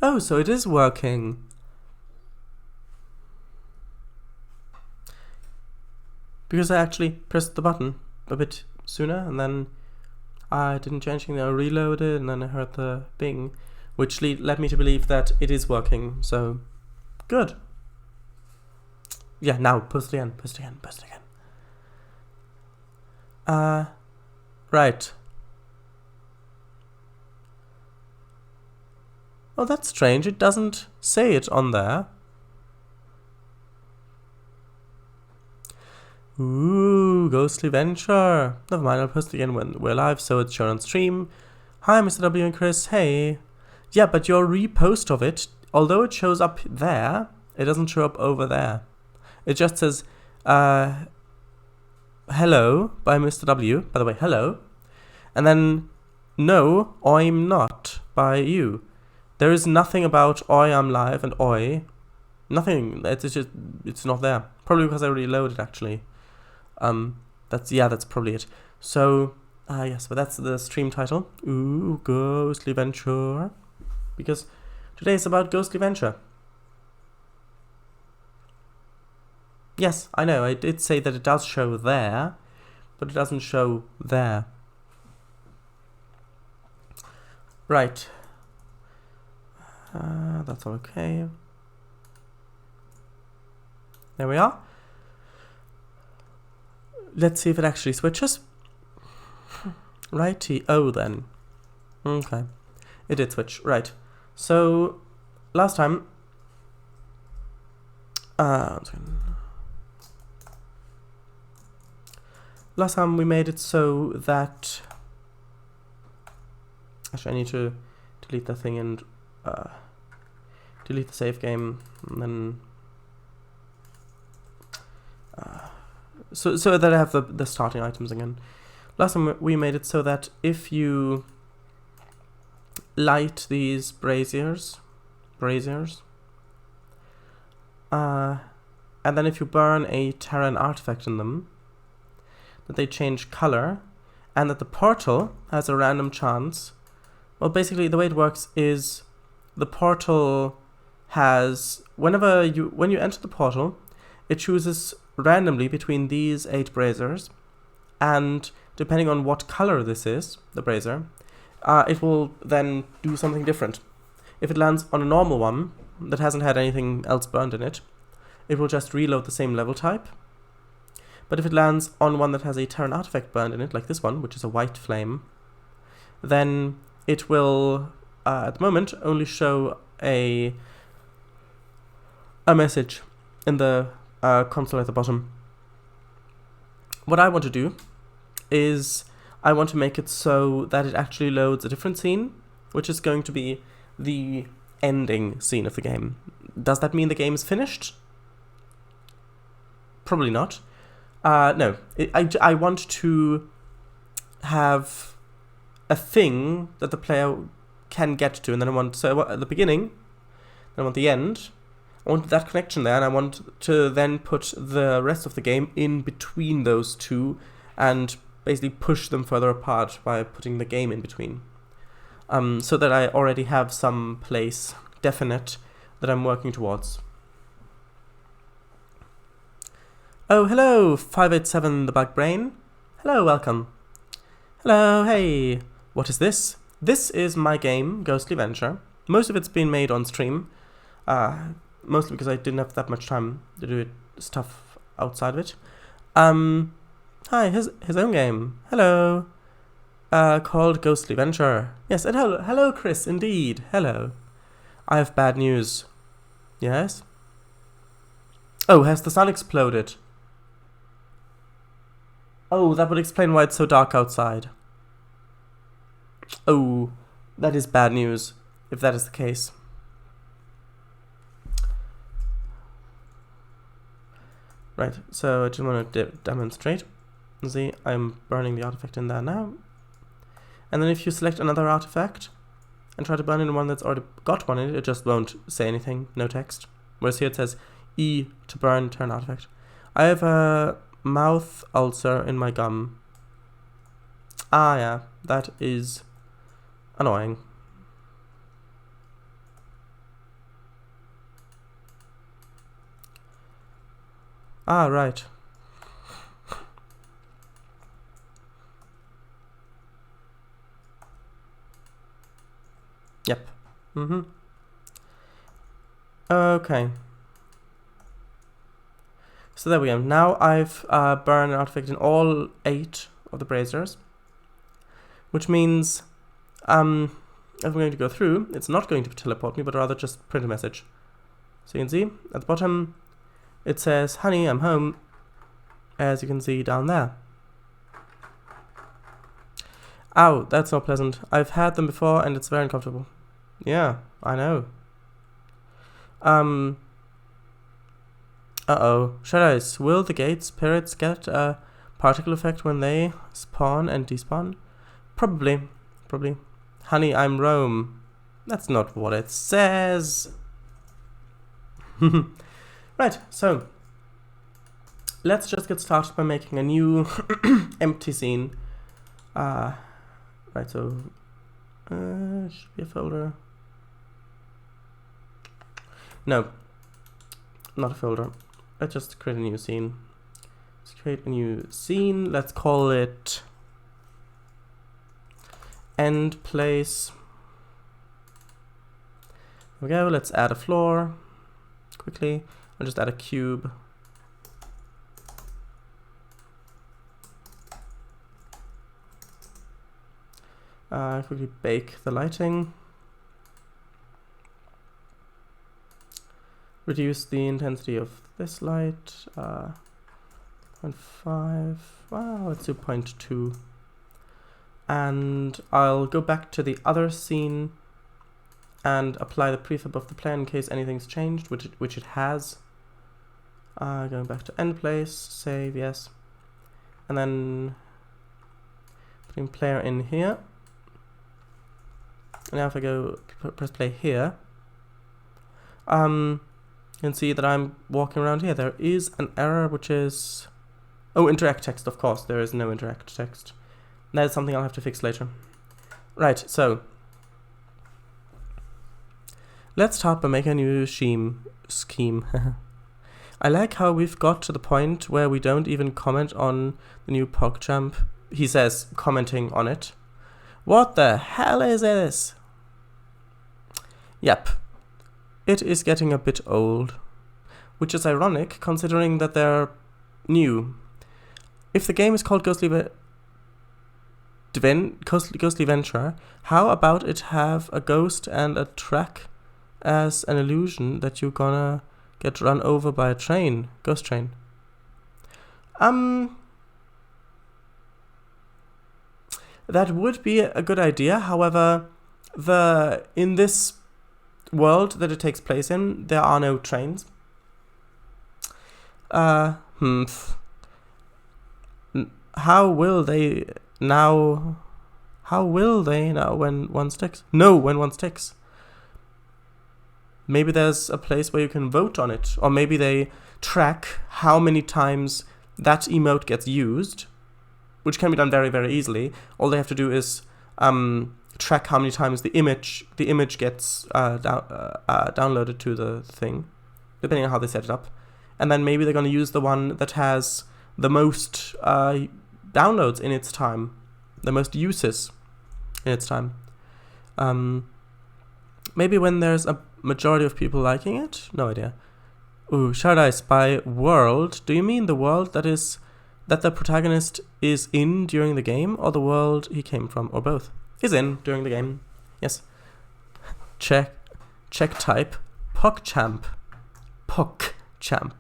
Oh, so it is working. Because I actually pressed the button a bit sooner, and then I didn't change anything. I reloaded, and then I heard the ping, which led me to believe that it is working. So, good. Yeah, now post again. Right. Oh, that's strange. It doesn't say it on there. Ooh, Ghostly Venture. Never mind, I'll post again when we're live, so it's shown on stream. Hi, Mr. W and Chris. Hey. Yeah, but your repost of it, although it shows up there, it doesn't show up over there. It just says, hello by Mr. W. By the way, hello. And then, no, I'm not by you. There is nothing about I am live and oi. Nothing. It's not there. Probably because I reloaded actually. That's probably it. So, yes, but that's the stream title. Ooh, Ghostly Venture. Because today is about Ghostly Venture. Yes, I know, I did say that it does show there, but it doesn't show there. Right. That's okay. There we are. Let's see if it actually switches. Righty-o then. Okay. It did switch, right. So, last time... last time we made it so that... Actually, I need to delete that thing and delete the save game, and then... so that I have the starting items again. Last time we made it so that if you light these braziers, and then if you burn a Terran artifact in them, that they change color, and that the portal has a random chance. Well, basically the way it works is the portal has, when you enter the portal, it chooses randomly between these 8 braziers, and depending on what color this is, the brazier, it will then do something different. If it lands on a normal one that hasn't had anything else burned in it, it will just reload the same level type. But if it lands on one that has a Terran artifact burned in it, like this one, which is a white flame, then it will, at the moment, only show a message in the console at the bottom. What I want to do is I want to make it so that it actually loads a different scene, which is going to be the ending scene of the game. Does that mean the game is finished? Probably not. No. I want to have a thing that the player can get to, and then I want, so at the beginning, then I want the end, I want that connection there, and I want to then put the rest of the game in between those two, and basically push them further apart by putting the game in between. So that I already have some place definite that I'm working towards. Oh, hello, 587 the Bug Brain. Hello, welcome. Hello, hey. What is this? This is my game, Ghostly Venture. Most of it's been made on stream. Mostly because I didn't have that much time to do stuff outside of it. Hi, his own game. Hello. Called Ghostly Venture. Yes, and hello, Chris, indeed. Hello. I have bad news. Yes? Oh, has the sun exploded? Oh, that would explain why it's so dark outside. Oh, that is bad news, if that is the case. Right, so I just want to demonstrate. See, I'm burning the artifact in there now. And then if you select another artifact and try to burn in one that's already got one in it, it just won't say anything, no text. Whereas here it says E to burn Terran artifact. I have a mouth ulcer in my gum. Ah, yeah, that is annoying. Ah, right. Yep. Okay. So there we go. Now I've burned an artifact in all 8 of the braziers, which means if I'm going to go through, it's not going to teleport me, but rather just print a message. So you can see at the bottom, it says, "Honey, I'm home," as you can see down there. Ow, that's not pleasant. I've had them before and it's very uncomfortable. Yeah, I know. Uh-oh. Shadows. Will the gate spirits get a particle effect when they spawn and despawn? Probably. Honey, I'm Rome. That's not what it says. Right, so let's just get started by making a new empty scene. Right, so should be a folder. No, not a folder. Let's just create a new scene. Let's create a new scene. Let's call it End Place. There we go. Let's add a floor quickly. I'll just add a cube. Quickly bake the lighting. Reduce the intensity of this light. 0.5. Well, let's do 0.2. And I'll go back to the other scene and apply the prefab of the player in case anything's changed, which it has. Going back to End Place, save, yes. And then putting player in here. And now if I go press play here, you can see that I'm walking around here. There is an error which is... Oh, interact text, of course. There is no interact text. That is something I'll have to fix later. Right, so let's start by making a new scheme. I like how we've got to the point where we don't even comment on the new PogChamp. He says, commenting on it. What the hell is this? Yep. It is getting a bit old. Which is ironic, considering that they're new. If the game is called Ghostly Venture, how about it have a ghost and a track as an illusion that you're gonna get run over by a train, ghost train? That would be a good idea. However, in this world that it takes place in, there are no trains. How will they now when one sticks? No, when one sticks. Maybe there's a place where you can vote on it, or maybe they track how many times that emote gets used, which can be done very, very easily. All they have to do is track how many times the image gets downloaded to the thing, depending on how they set it up. And then maybe they're going to use the one that has the most downloads in its time, the most uses in its time. Maybe when there's a majority of people liking it? No idea. Ooh, Paradise by world. Do you mean the world that the protagonist is in during the game, or the world he came from, or both? Is in during the game. Yes. Check type PogChamp. PogChamp.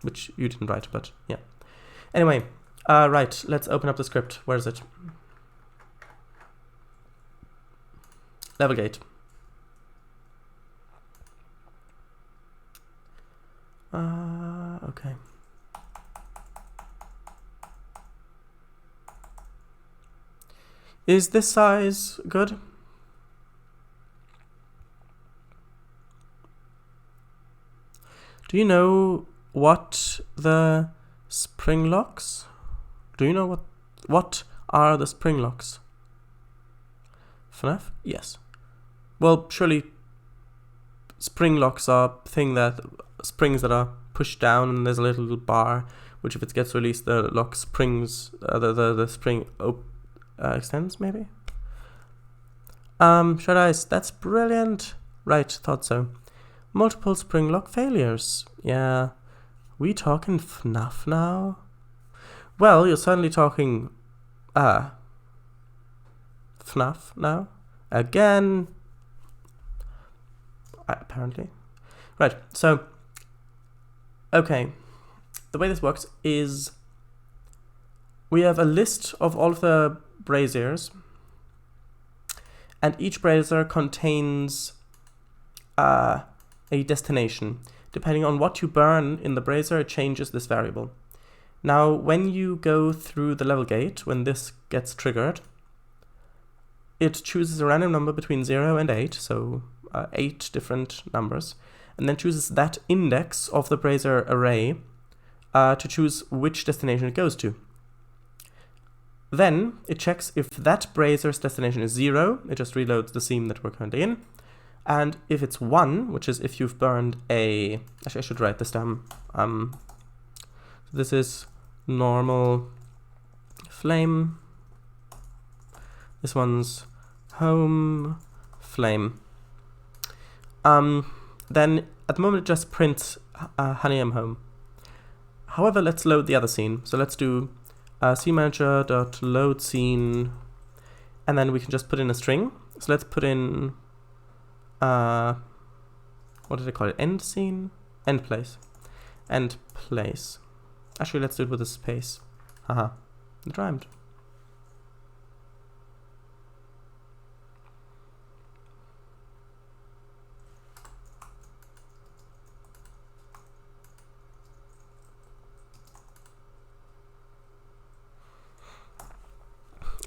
Which you didn't write, but yeah. Anyway, right, let's open up the script. Where is it? Level gate. Okay. Is this size good? Do you know what the spring locks? Do you know what are the spring locks? FNAF? Yes. Well, surely spring locks are springs that are pushed down, and there's a little bar which, if it gets released, the lock springs, the spring extends, maybe? Shut eyes, that's brilliant. Right, thought so. Multiple spring lock failures. Yeah. We talking FNAF now? Well, you're certainly talking, FNAF now. Again. Apparently. Right, so, okay. The way this works is we have a list of all of the braziers, and each brazier contains a destination. Depending on what you burn in the brazier, it changes this variable. Now, when you go through the level gate, when this gets triggered, it chooses a random number between 0 and 8, so 8 different numbers, and then chooses that index of the brazier array to choose which destination it goes to. Then it checks if that brazier's destination is 0, it just reloads the seam that we're currently in, and if it's 1, which is if you've burned a... Actually, I should write this down. So this is normal flame. This one's home flame. Then at the moment it just prints honey I'm home. However, let's load the other scene. So let's do scene-manager.load scene, and then we can just put in a string. So let's put in what did I call it? End scene? End place. End place. Actually, let's do it with a space. Haha. It rhymed.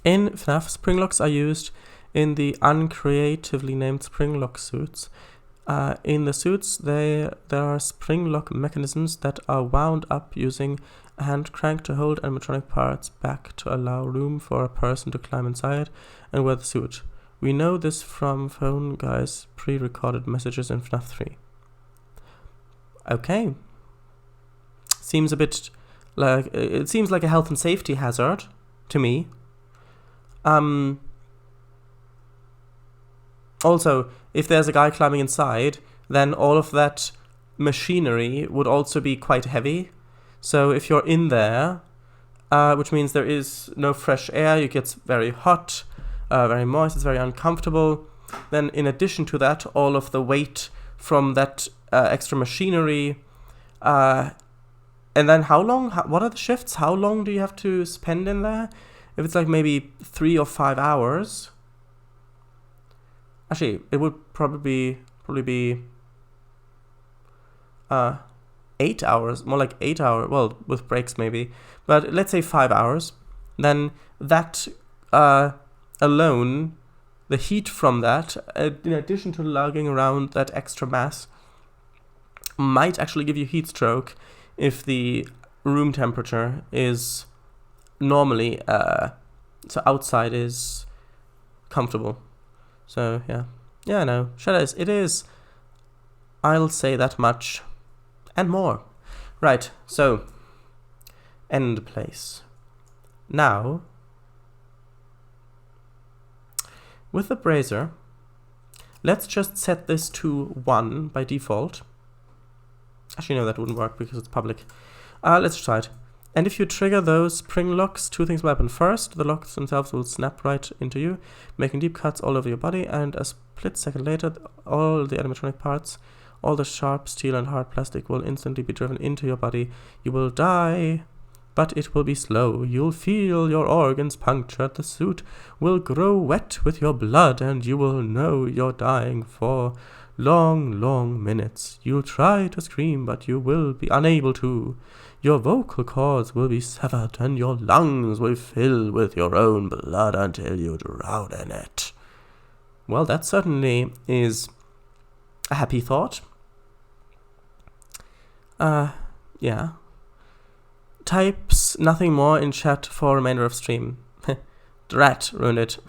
In FNAF, spring locks are used in the uncreatively named spring lock suits. In the suits, there are spring lock mechanisms that are wound up using a hand crank to hold animatronic parts back to allow room for a person to climb inside and wear the suit. We know this from Phone Guy's pre-recorded messages in FNAF 3. Okay. Seems a bit like... It seems like a health and safety hazard to me. Also, if there's a guy climbing inside, then all of that machinery would also be quite heavy. So if you're in there, which means there is no fresh air, it gets very hot, very moist, it's very uncomfortable. Then in addition to that, all of the weight from that extra machinery. And then how long, what are the shifts? How long do you have to spend in there? If it's like maybe 3 or 5 hours. Actually, it would probably be 8 hours, more like 8 hours, well, with breaks maybe, but let's say 5 hours. Then that alone, the heat from that, in addition to lugging around that extra mass, might actually give you heat stroke if the room temperature is normally, so outside is comfortable. So, yeah. Yeah, no. Shadows, it is. I'll say that much. And more. Right, so. End place. Now. With the brazier, let's just set this to 1 by default. Actually, no, that wouldn't work because it's public. Let's try it. And if you trigger those spring locks, 2 things will happen. First, the locks themselves will snap right into you, making deep cuts all over your body, and a split second later, all the animatronic parts, all the sharp steel and hard plastic will instantly be driven into your body. You will die, but it will be slow. You'll feel your organs punctured. The suit will grow wet with your blood, and you will know you're dying for long, long minutes. You'll try to scream, but you will be unable to. Your vocal cords will be severed, and your lungs will fill with your own blood until you drown in it. Well, that certainly is a happy thought. Yeah. Types nothing more in chat for remainder of stream. The rat ruined it.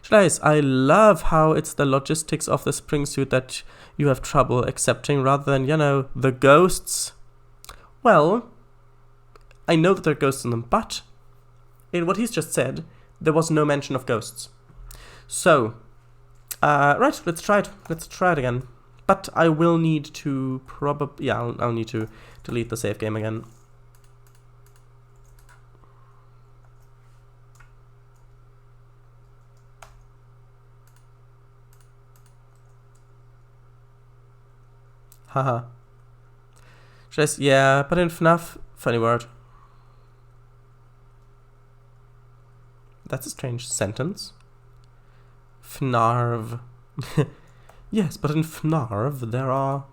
Schleiss, I love how it's the logistics of the spring suit that you have trouble accepting rather than, you know, the ghosts. Well, I know that there are ghosts in them, but in what he's just said, there was no mention of ghosts. So, right, let's try it. Let's try it again. But I will need to I'll need to delete the save game again. Haha. Yeah, but in FNAF, funny word. That's a strange sentence. FNARV. Yes, but in FNARV there are...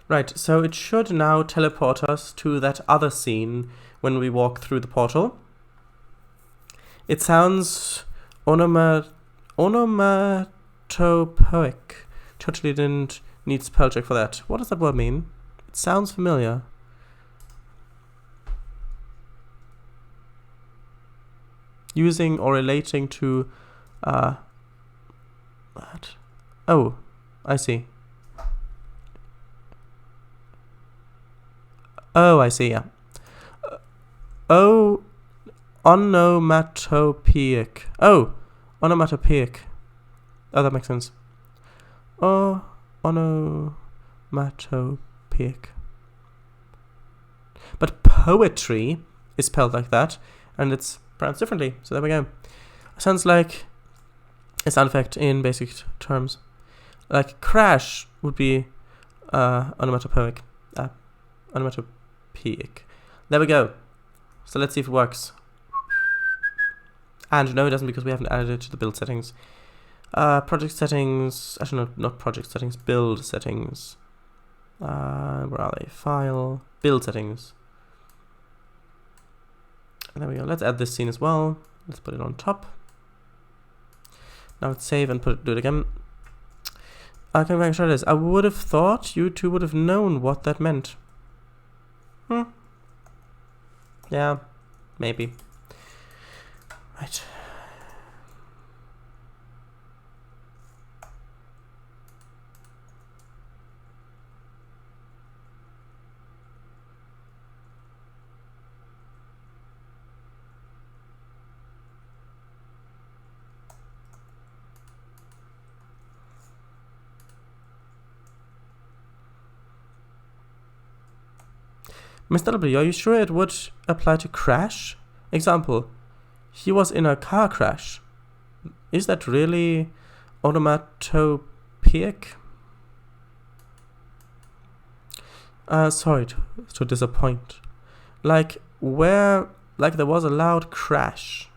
Right, so it should now teleport us to that other scene when we walk through the portal. It sounds onomatopoeic. Totally didn't need spell check for that. What does that word mean? It sounds familiar. Using or relating to that. Oh, I see. Oh, I see, yeah. Onomatopoeic. Oh, onomatopoeic. Oh, that makes sense. Oh, onomatopoeic. But poetry is spelled like that, and it's pronounced differently. So there we go. Sounds like a sound effect in basic terms. Like crash would be onomatopoeic. Onomatopoeic. There we go. So let's see if it works. And no, it doesn't because we haven't added it to the build settings. Project settings. Actually, not project settings. Build settings. Where are they? File. Build settings. And there we go. Let's add this scene as well. Let's put it on top. Now let's save and do it again. Can we try this? I would have thought you two would have known what that meant. Yeah, maybe. Right. Mr. W, are you sure it would apply to crash? Example, he was in a car crash. Is that really onomatopoeic? Sorry to disappoint. Like there was a loud crash.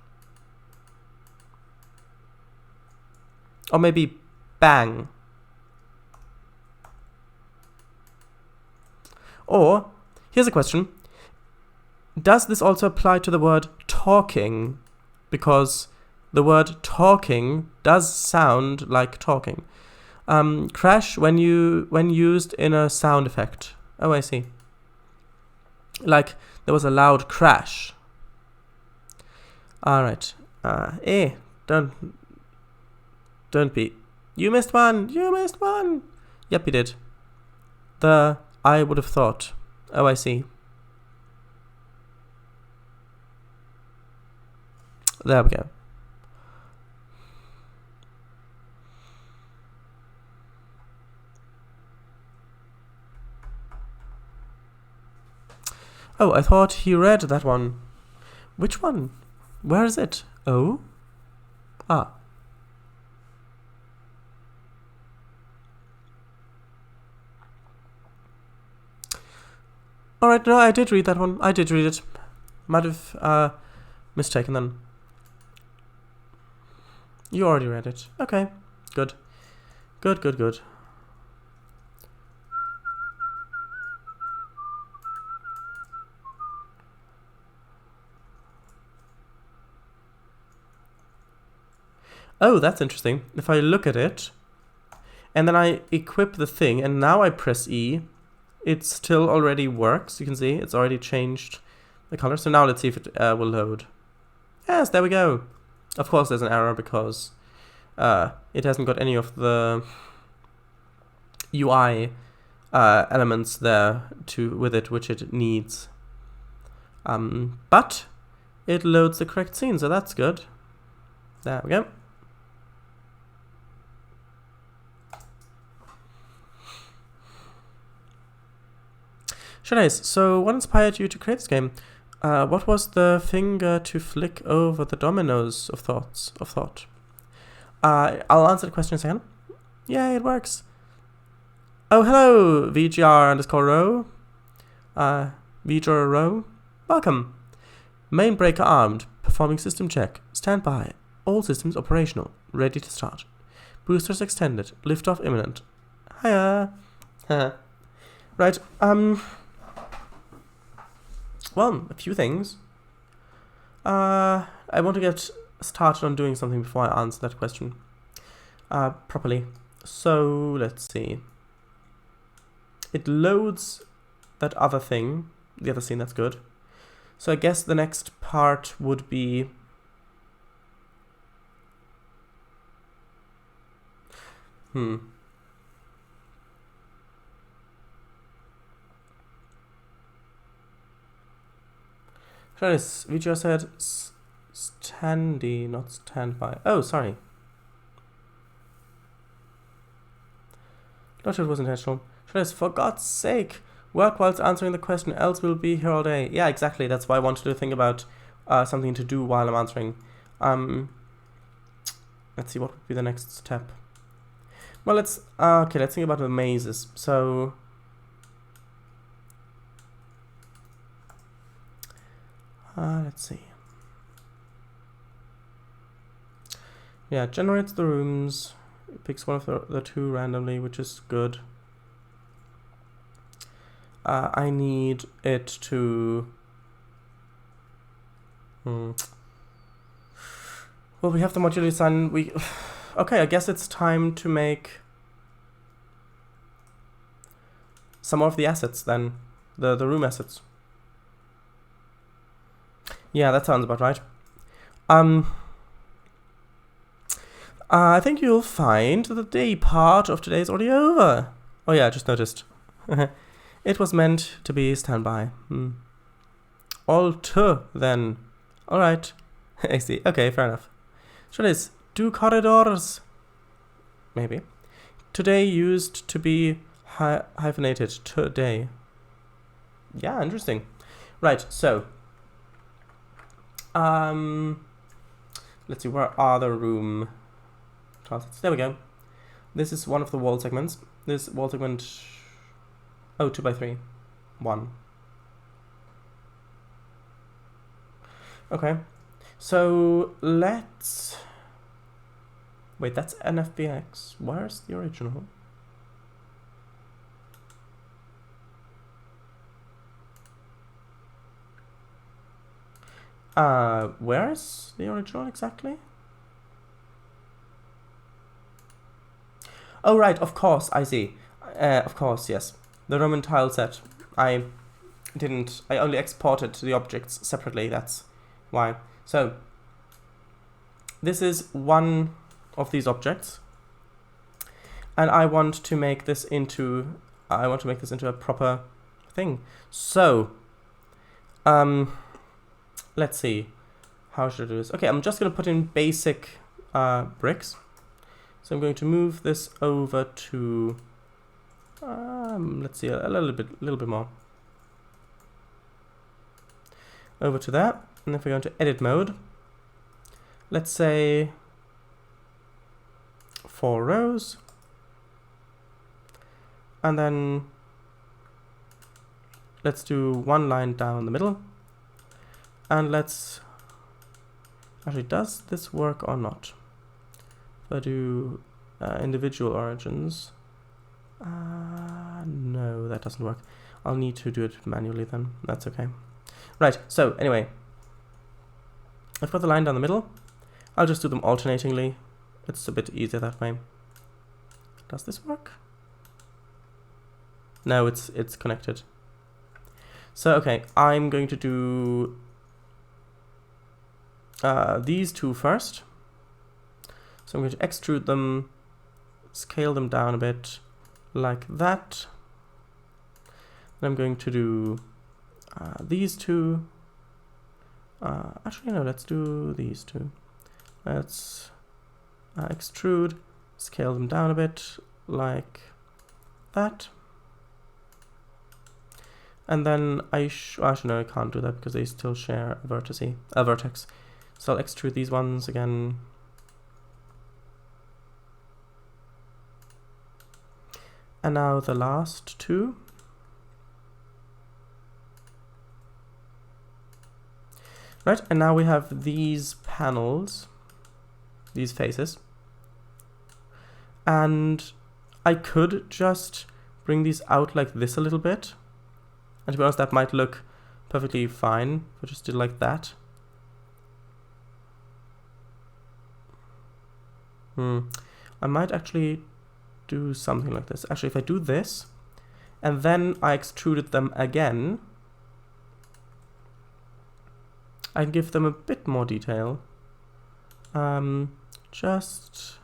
Or maybe bang. Or here's a question. Does this also apply to the word talking? Because the word talking does sound like talking. Crash when used in a sound effect. Oh, I see. Like there was a loud crash. Alright. Don't be. You missed one! You missed one! Yep, you did. I would have thought. Oh, I see. There we go. Oh, I thought he read that one. Which one? Where is it? Oh? Ah. Alright, no, I did read that one. I did read it. Might have mistaken then. You already read it. Okay, good. Good, good, good. Oh, that's interesting. If I look at it, and then I equip the thing, and now I press E, it still already works. You can see it's already changed the color. So now let's see if it will load. Yes, there we go. Of course there's an error because it hasn't got any of the UI elements there with it, which it needs. But it loads the correct scene, so that's good. There we go. Shanice, so what inspired you to create this game? What was the finger to flick over the dominoes of thought? I'll answer the question in a second. Yeah, it works. Oh, hello, VGR_row. VGR row. Welcome. Main breaker armed. Performing system check. Stand by. All systems operational. Ready to start. Boosters extended. Liftoff imminent. Hiya. Right, well, a few things. I want to get started on doing something before I answer that question properly. So, let's see. It loads that other thing, the other scene, that's good. So I guess the next part would be... Travis, we just said standy, not standby. Oh, sorry. Not sure it was intentional. Travis, for God's sake, work whilst answering the question, else we'll be here all day. Yeah, exactly. That's why I wanted to think about something to do while I'm answering. Let's see, what would be the next step? Well, let's think about the mazes. So... let's see. Yeah, generates the rooms. It picks one of the two randomly, which is good. I need it to... Well, we have the modular design. Okay, I guess it's time to make some more of the assets then. The room assets. Yeah, that sounds about right. I think you'll find that the day part of today is already over. Oh yeah, I just noticed. It was meant to be standby. All to then. Alright. I see. Okay, fair enough. So this, do corridors. Maybe. Today used to be hyphenated. Today. Yeah, interesting. Right, so... let's see, where are the room closets? There we go. This is one of the wall segments. This wall segment... Oh, 2x3. 1. Okay. So, let's... Wait, that's NFBX. Where's the original? Where's the original exactly? Oh, right, of course, I see. Of course, yes. The Roman tile set. I only exported the objects separately, that's why. So, this is one of these objects. And I want to make this into a proper thing. So, let's see. How should I do this? Okay, I'm just going to put in basic bricks. So I'm going to move this over to, let's see, a little bit more. Over to that. And if we go into edit mode, let's say 4 rows. And then let's do one line down the middle. And let's... Actually, does this work or not? If I do individual origins, no, that doesn't work. I'll need to do it manually then. That's okay. Right, so anyway, I've got the line down the middle. I'll just do them alternatingly. It's a bit easier that way. Does this work? No, it's connected. So, okay, I'm going to do these two first. So I'm going to extrude them, scale them down a bit, like that. Then I'm going to do these two. Actually, no, let's do these two. Let's extrude, scale them down a bit, like that. And then actually no, I can't do that because they still share a vertex. So I'll extrude these ones again. And now the last two. Right, and now we have these panels, these faces. And I could just bring these out like this a little bit. And to be honest, that might look perfectly fine if I just did like that. I might actually do something like this. Actually, if I do this, and then I extruded them again, I give them a bit more detail. Just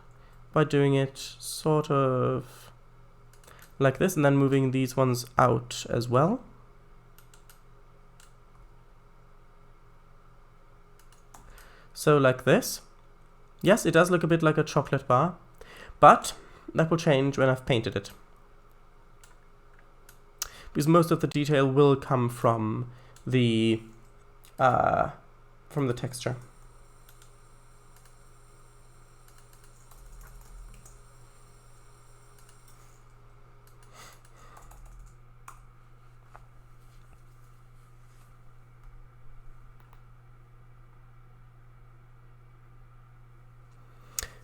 by doing it sort of like this, and then moving these ones out as well. So like this. Yes, it does look a bit like a chocolate bar, but that will change when I've painted it. Because most of the detail will come from the texture.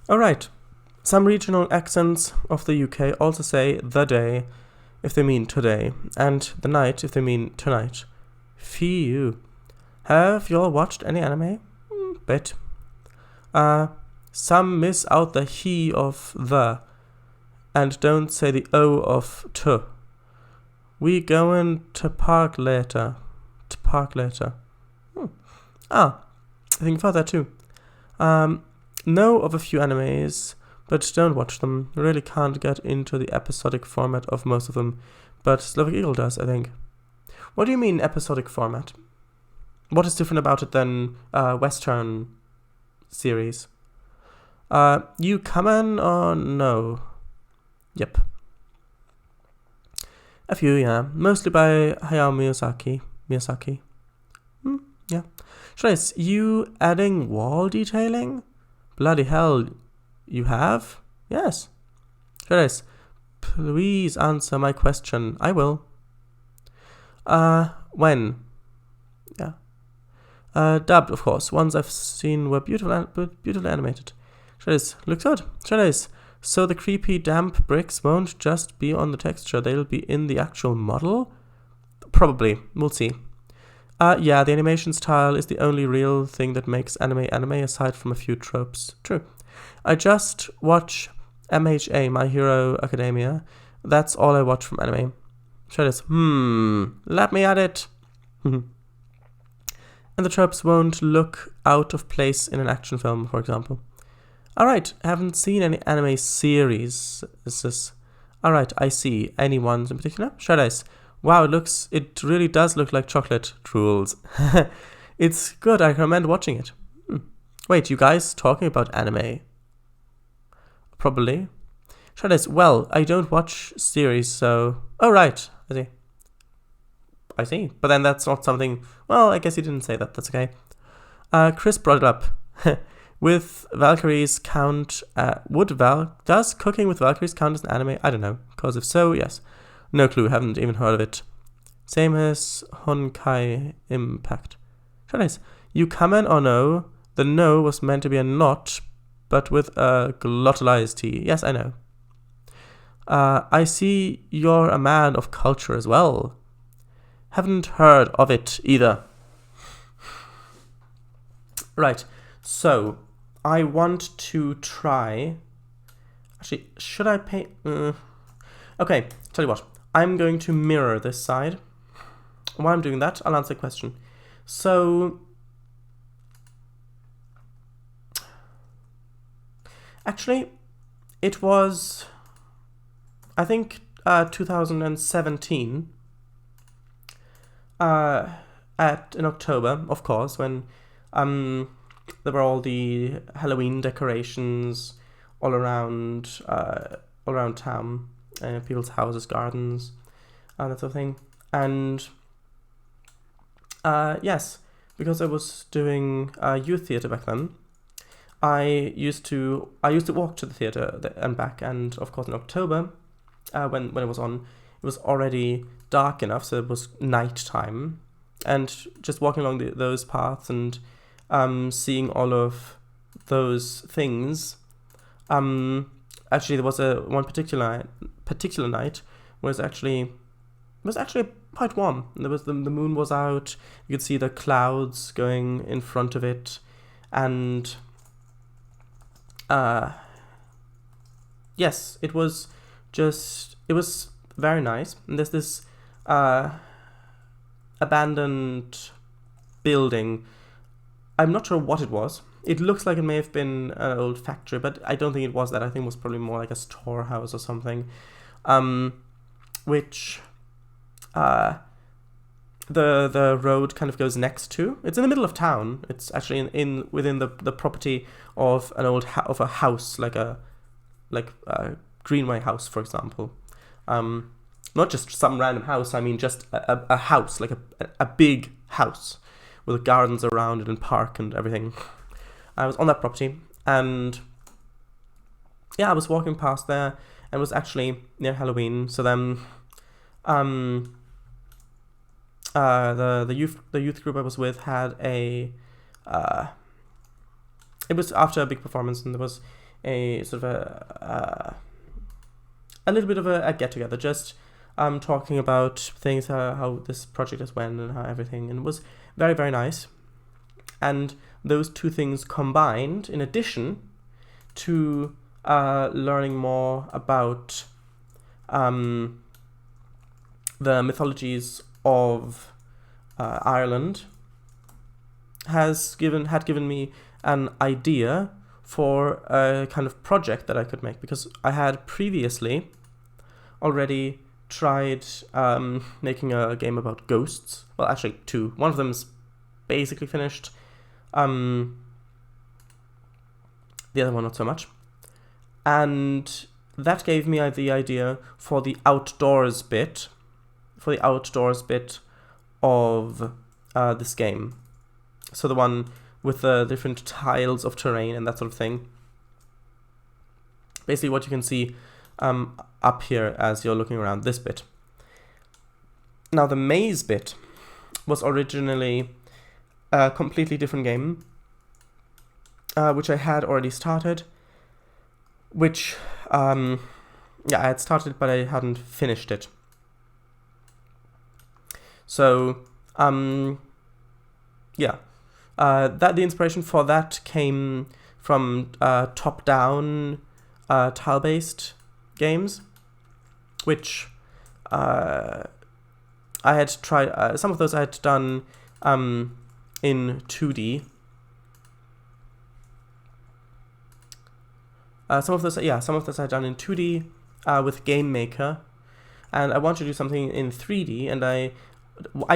Alright, some regional accents of the UK also say the day if they mean today, and the night if they mean tonight. Phew. Have y'all watched any anime? Bet. Some miss out the he of the, and don't say the o of to. We going to park later. I think about that too. Know of a few animes, but don't watch them. Really can't get into the episodic format of most of them, but Slavic Eagle does, I think. What do you mean episodic format? What is different about it than Western series? You Kamen or no? Yep. A few, yeah. Mostly by Hayao Miyazaki. Yeah. Trace, you adding wall detailing? Bloody hell, you have? Yes. Trace, please answer my question. I will. When? Yeah. Dubbed, of course. Ones I've seen were beautifully animated. Trace, looks good. Trace, so the creepy damp bricks won't just be on the texture, they'll be in the actual model? Probably. We'll see. Yeah, the animation style is the only real thing that makes anime aside from a few tropes. True. I just watch MHA, My Hero Academia. That's all I watch from anime. Try this. Let me at it. And the tropes won't look out of place in an action film, for example. Alright, haven't seen any anime series. Alright, I see. Any ones in particular? Shadows. Wow, it really does look like chocolate. Drools. It's good, I recommend watching it. Wait, you guys talking about anime? Probably. Shadows, well, I don't watch series, so... Oh, right, I see. But then that's not something... Well, I guess you didn't say that, that's okay. Chris brought it up. With Valkyries count... Does cooking with Valkyries count as an anime? I don't know, because if so, yes. No clue, haven't even heard of it. Same as Honkai Impact. Shadows, you Kamen or no? The no was meant to be a not, but with a glottalized T. Yes, I know. I see you're a man of culture as well. Haven't heard of it either. Right, so I want to try... Actually, should I paint... Okay, tell you what. I'm going to mirror this side. While I'm doing that, I'll answer the question. So... Actually, it was... I think 2017, in October, of course, when there were all the Halloween decorations all around town, people's houses, gardens, that sort of thing. And yes, because I was doing youth theatre back then, I used to walk to the theatre and back, and of course in October, when it was on, it was already dark enough, so it was night time, and just walking along those paths and seeing all of those things. Actually, there was one particular night where it was actually quite warm. There was the moon was out. You could see the clouds going in front of it, and yes, it was very nice. And there's this abandoned building. I'm not sure what it was. It looks like it may have been an old factory, but I don't think it was that. I think it was probably more like a storehouse or something. Which the road kind of goes next to. It's in the middle of town. It's actually within the property of an old of a house, like a Greenway house, for example. Not just some random house. I mean, just a house, like a big house with gardens around it and park and everything. I was on that property, and yeah, I was walking past there, and it was actually near Halloween. So then, the youth group I was with had it was after a big performance, and there was a sort of a little bit of a get together, just talking about things, how this project has went and how everything, and it was very, very nice. And those two things combined, in addition to learning more about the mythologies of Ireland, had given me an idea for a kind of project that I could make, because I had previously already tried making a game about ghosts. Well, actually two. One of them's basically finished. The other one not so much. And that gave me the idea for the outdoors bit of this game. So the one with the different tiles of terrain and that sort of thing. Basically what you can see up here as you're looking around, this bit. Now the maze bit was originally a completely different game, which I had already started, which I had started but I hadn't finished it. So that the inspiration for that came from top-down tile-based games, which I had tried. Some of those I had done in 2D. Some of those I'd done in 2D with Game Maker, and I wanted to do something in 3D, and I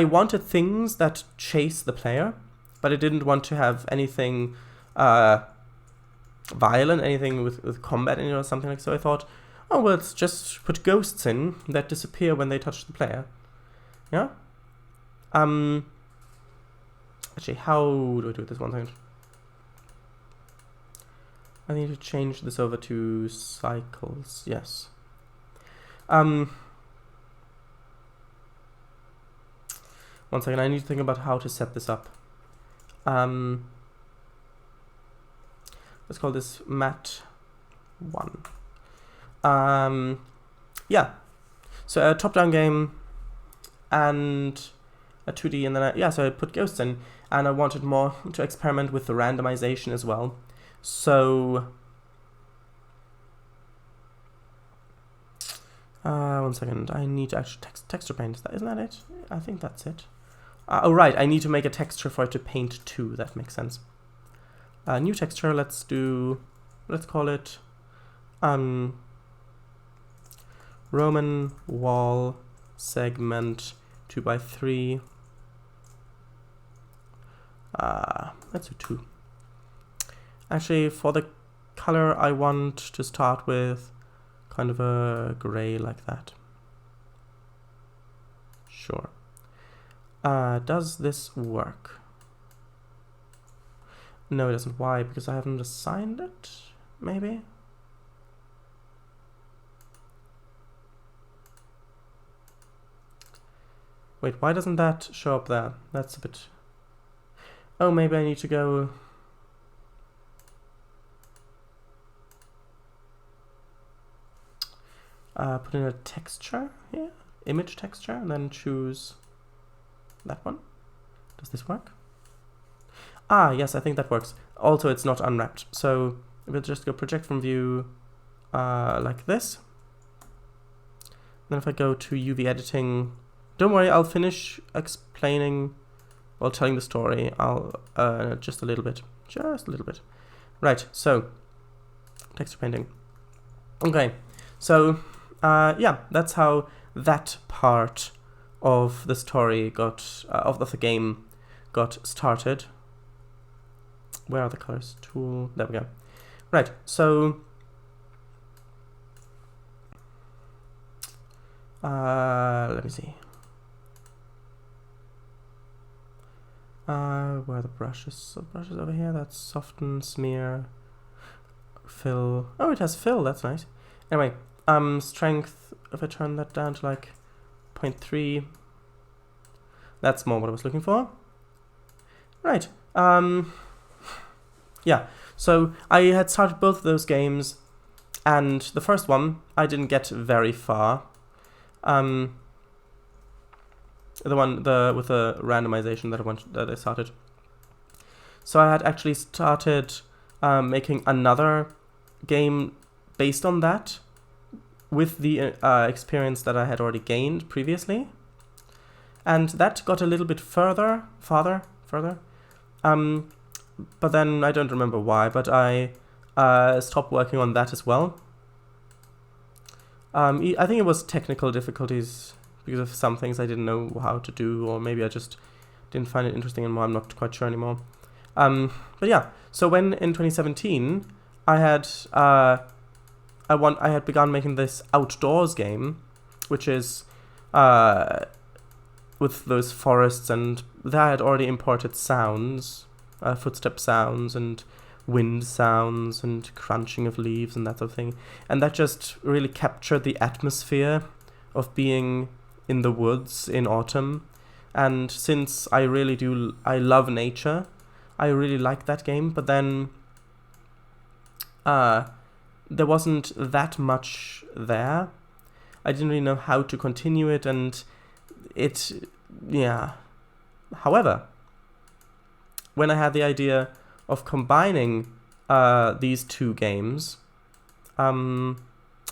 wanted things that chase the player, but I didn't want to have anything violent, anything with combat in it or something like so. I thought, oh, well, let's just put ghosts in that disappear when they touch the player. Yeah? Actually, how do I do this? 1 second. I need to change this over to cycles. Yes. 1 second, I need to think about how to set this up. let's call this mat 1. Yeah, so a top-down game and a 2D, and then so I put ghosts in, and I wanted more to experiment with the randomization as well. So one second, I need to actually texture paint. Isn't that it? I think that's it. Oh right, I need to make a texture for it to paint to. That makes sense. New texture. Let's call it Roman wall segment 2x3. Let's do 2. Actually, for the color, I want to start with kind of a gray like that. Sure. Does this work? No, it doesn't. Why? Because I haven't assigned it? Maybe? Wait, why doesn't that show up there? That's a bit... Oh, maybe I need to go... put in a texture here, image texture, and then choose that one. Does this work? Ah, yes, I think that works. Also, it's not unwrapped. So we'll just go project from view like this. Then if I go to UV editing, don't worry, I'll finish explaining while telling the story. I'll just a little bit. Right, so texture painting. Okay, so yeah, that's how that part of the story got of the game got started. Where are the colors? Tool. There we go. Right. So let me see. Where are the brushes? So brushes over here. That's soften, smear, fill. Oh, it has fill. That's nice. Anyway, strength. If I turn that down to like 0.3, that's more what I was looking for. Right. Yeah. So I had started both of those games, and the first one I didn't get very far. The one with the randomization that I started. So I had actually started making another game based on that, with the experience that I had already gained previously, and that got a little bit farther. But then I don't remember why, but I stopped working on that as well. I think it was technical difficulties because of some things I didn't know how to do, or maybe I just didn't find it interesting anymore. I'm not quite sure anymore. But yeah, so when in 2017 I had begun making this outdoors game, which is with those forests, and there I had already imported sounds, footstep sounds and wind sounds and crunching of leaves and that sort of thing, and that just really captured the atmosphere of being in the woods in autumn. And since I love nature, I really like that game, but then there wasn't that much there. I didn't really know how to continue it, and yeah. However, when I had the idea of combining these two games, I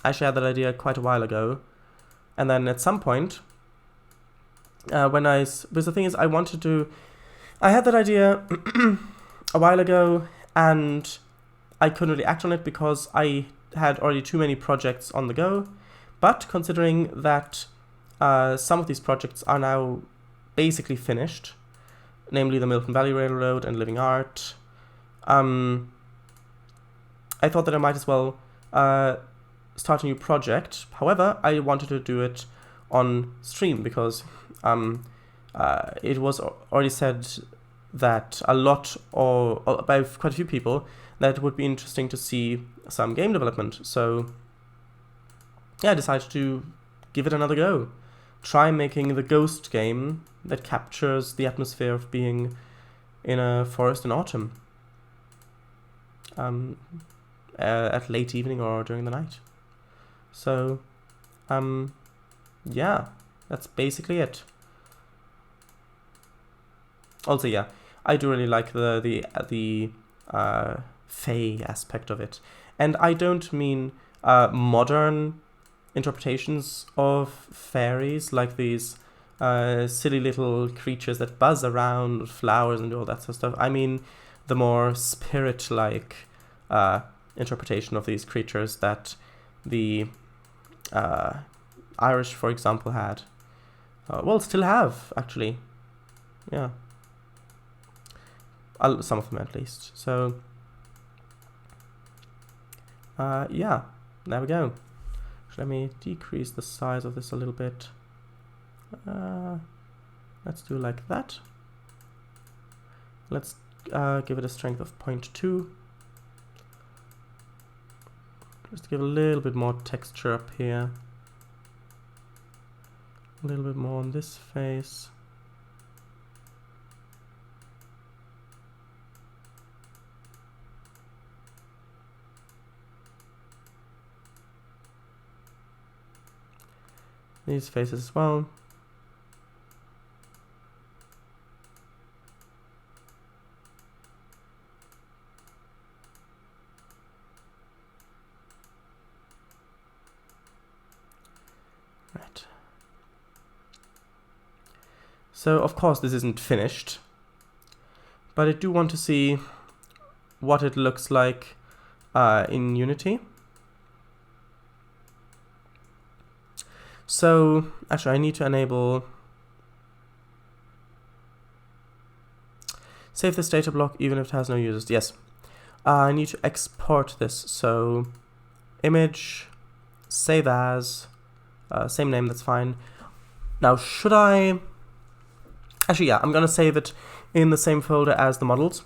actually had that idea quite a while ago, and then at some point, because the thing is, I had that idea a while ago, and I couldn't really act on it because I had already too many projects on the go. But considering that some of these projects are now basically finished, namely the Milton Valley Railroad and Living Art, I thought that I might as well start a new project. However, I wanted to do it on stream because it was already said that by quite a few people, that it would be interesting to see some game development. So yeah, I decided to give it another go. Try making the ghost game that captures the atmosphere of being in a forest in autumn. at late evening or during the night. So, yeah, that's basically it. Also, yeah, I do really like the fae aspect of it, and I don't mean modern interpretations of fairies like these silly little creatures that buzz around with flowers and all that sort of stuff. I mean the more spirit-like interpretation of these creatures that the Irish, for example, had. Well, still have, actually. Yeah. Some of them, at least. So, yeah, there we go. Let me decrease the size of this a little bit. Let's do like that. Let's give it a strength of 0.2. Just to give a little bit more texture up here. A little bit more on this face. These faces as well. Right. So, of course, this isn't finished, but I do want to see what it looks like in Unity. So, actually, I need to enable save this data block even if it has no users. Yes. I need to export this. So, image, save as, same name, that's fine. Now, should I... Actually, yeah, I'm going to save it in the same folder as the models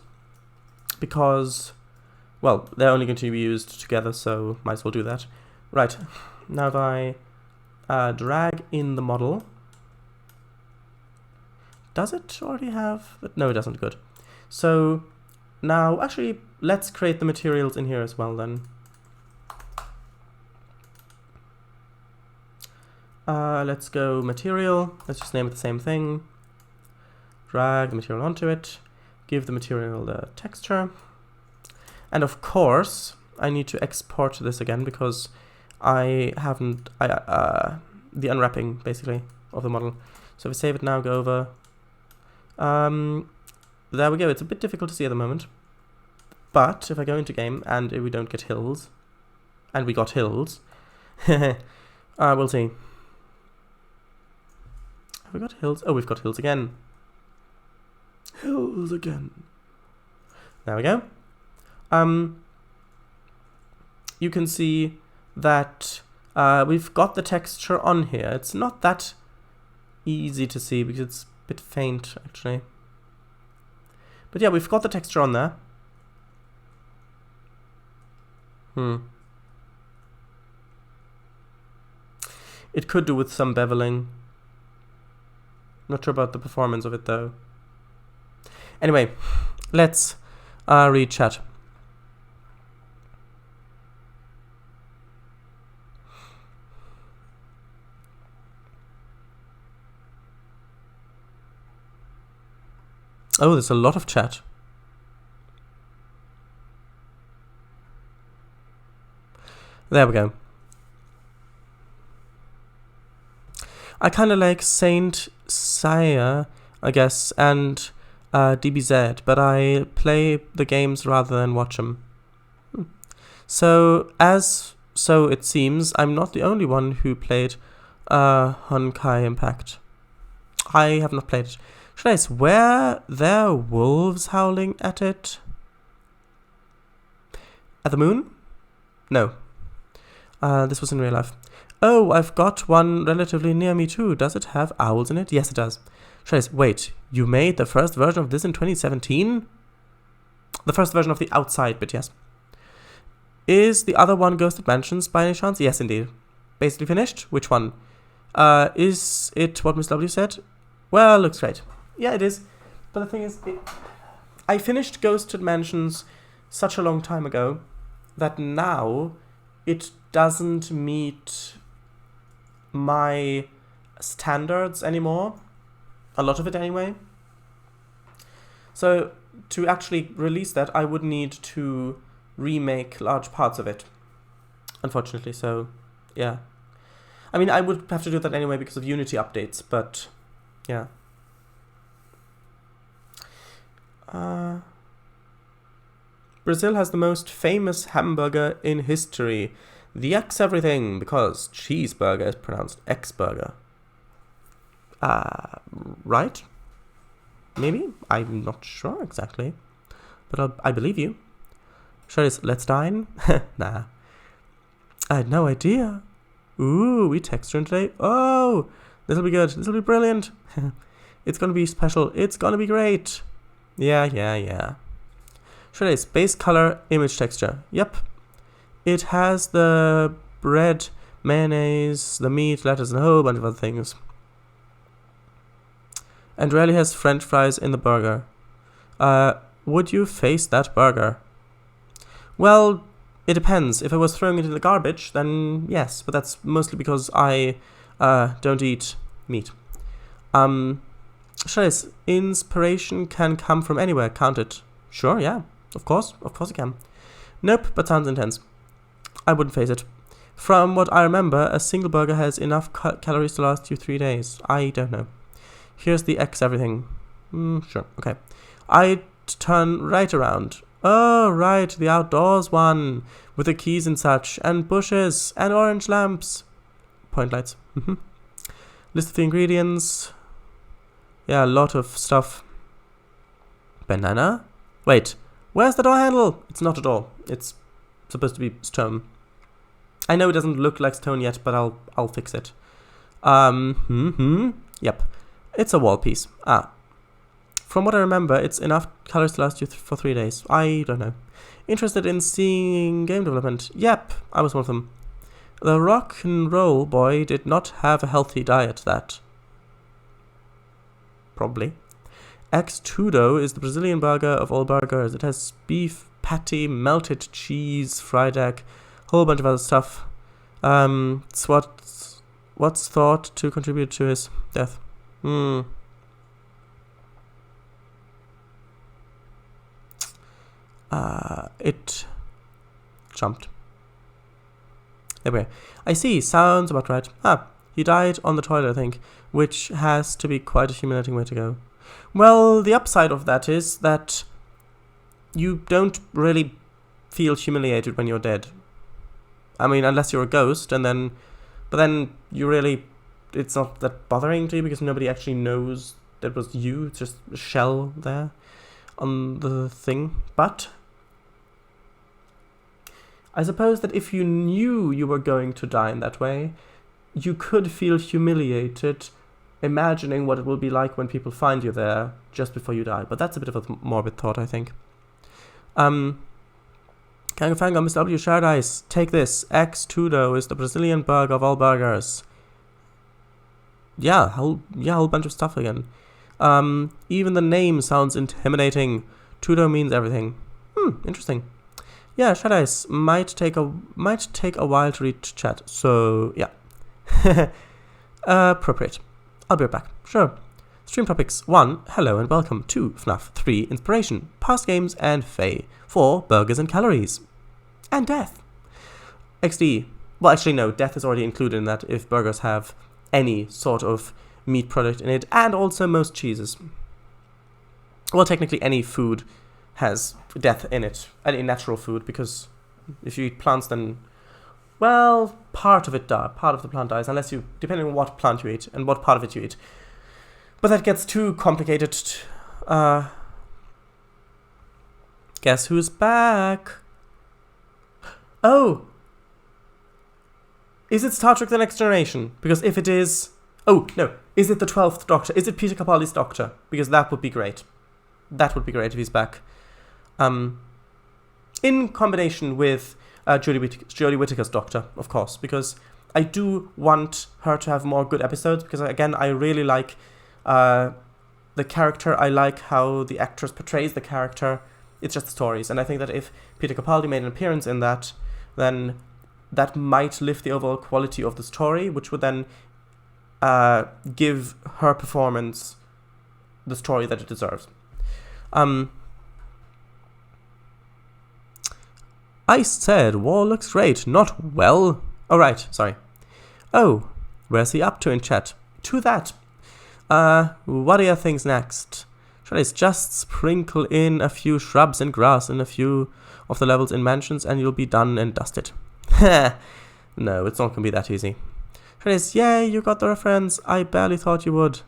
because, well, they're only going to be used together, so might as well do that. Right. Now, if I drag in the model. Does it already have... No, it doesn't. Good. So now, actually, let's create the materials in here as well then. Let's go material. Let's just name it the same thing. Drag the material onto it. Give the material the texture. And of course, I need to export this again because I haven't, the unwrapping, basically, of the model. So if I save it now, go over. There we go. It's a bit difficult to see at the moment. But if I go into game and we don't get hills, and we got hills, we'll see. Have we got hills? Oh, we've got hills again. Hills again. There we go. You can see that we've got the texture on here. It's not that easy to see because it's a bit faint, actually. But yeah, we've got the texture on there. It could do with some beveling. Not sure about the performance of it, though. Anyway, let's read chat. Oh, there's a lot of chat. There we go. I kind of like Saint Seiya, I guess, and DBZ, but I play the games rather than watch them. So it seems I'm not the only one who played Honkai Impact. I have not played it. Should I swear there are wolves howling at it? At the moon? No. This was in real life. Oh, I've got one relatively near me too. Does it have owls in it? Yes, it does. Should I wait, you made the first version of this in 2017? The first version of the outside bit, yes. Is the other one Ghosted Mansions by any chance? Yes, indeed. Basically finished? Which one? Is it what Miss W said? Well, looks great. Yeah, it is. But the thing is, I finished Ghosted Mansions such a long time ago that now it doesn't meet my standards anymore. A lot of it anyway. So to actually release that, I would need to remake large parts of it, unfortunately. So yeah, I mean, I would have to do that anyway because of Unity updates, but yeah. Brazil has the most famous hamburger in history, the X everything, because cheeseburger is pronounced X-burger. Right? Maybe? I'm not sure exactly, but I believe you. Sure is Let's Dine? Nah. I had no idea. Ooh, we texturing today. Oh, this'll be good. This'll be brilliant. It's gonna be special. It's gonna be great. Yeah. Sure is base color, image texture. Yep. It has the bread, mayonnaise, the meat, lettuce, and a whole bunch of other things. And rarely has French fries in the burger. Would you face that burger? Well, it depends. If I was throwing it in the garbage, then yes, but that's mostly because I don't eat meat. Shays, inspiration can come from anywhere, can't it? Sure, yeah, of course it can. Nope, but sounds intense. I wouldn't face it. From what I remember, a single burger has enough calories to last you 3 days. I don't know. Here's the X everything. Sure, okay. I'd turn right around. Oh, right, the outdoors one. With the keys and such, and bushes, and orange lamps. Point lights. List of the ingredients. Yeah, a lot of stuff. Banana? Wait, where's the door handle? It's not a door. It's supposed to be stone. I know it doesn't look like stone yet, but I'll fix it. Yep. It's a wall piece. From what I remember, it's enough colors to last you for 3 days. I don't know. Interested in seeing game development? Yep, I was one of them. The rock and roll boy did not have a healthy diet, that. Probably. X-Tudo is the Brazilian burger of all burgers. It has beef patty, melted cheese, fried egg, whole bunch of other stuff. It's what's thought to contribute to his death. It jumped. There we go. I see, sounds about right. He died on the toilet, I think, which has to be quite a humiliating way to go. Well, the upside of that is that you don't really feel humiliated when you're dead. I mean, unless you're a ghost, but then you really, it's not that bothering to you because nobody actually knows that was you. It's just a shell there on the thing. But I suppose that if you knew you were going to die in that way, you could feel humiliated imagining what it will be like when people find you there just before you die. But that's a bit of a morbid thought, I think. Kangafango, Mr. W. Shardise, take this. X-Tudo is the Brazilian burger of all burgers. Yeah, whole bunch of stuff again. Even the name sounds intimidating. Tudo means everything. Interesting. Yeah, Shardise might take a while to read chat. So yeah. Appropriate. I'll be right back. Sure. Stream topics 1. Hello and welcome. 2. FNAF. 3. Inspiration. Past games and Fae. 4. Burgers and calories. And death. XD. Well, actually, no. Death is already included in that if burgers have any sort of meat product in it. And also most cheeses. Well, technically any food has death in it. Any natural food. Because if you eat plants, then... well, part of the plant dies, depending on what plant you eat and what part of it you eat. But that gets too complicated. Guess who's back? Oh! Is it Star Trek The Next Generation? Because if it is... oh, no. Is it the 12th Doctor? Is it Peter Capaldi's Doctor? Because that would be great. That would be great if he's back. In combination with... Jodie Whittaker's Doctor, of course, because I do want her to have more good episodes, because, again, I really like the character. I like how the actress portrays the character, It's just stories. And I think that if Peter Capaldi made an appearance in that, then that might lift the overall quality of the story, which would then give her performance the story that it deserves. I said wall looks great, not well. Oh, right, sorry. Oh, where's he up to in chat? To that. What are your things next? Shall I just sprinkle in a few shrubs and grass in a few of the levels in mansions and you'll be done and dusted? No, it's not gonna be that easy. Shall I yay, you got the reference. I barely thought you would.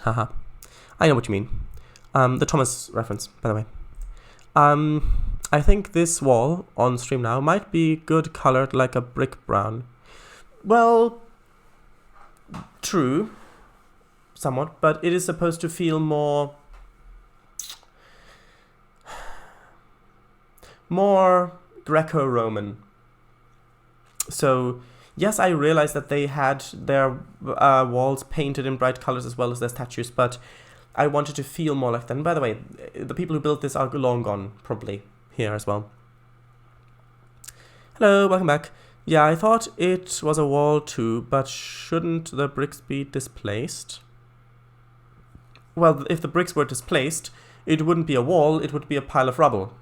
Haha. I know what you mean. The Thomas reference, by the way. I think this wall on stream now might be good colored like a brick brown. Well, true, somewhat, but it is supposed to feel more Greco-Roman. So, yes, I realize that they had their walls painted in bright colors as well as their statues, but I wanted to feel more like that. And by the way, the people who built this are long gone, probably, here as well. Hello, welcome back. Yeah, I thought it was a wall too, but shouldn't the bricks be displaced? Well, if the bricks were displaced, it wouldn't be a wall, it would be a pile of rubble.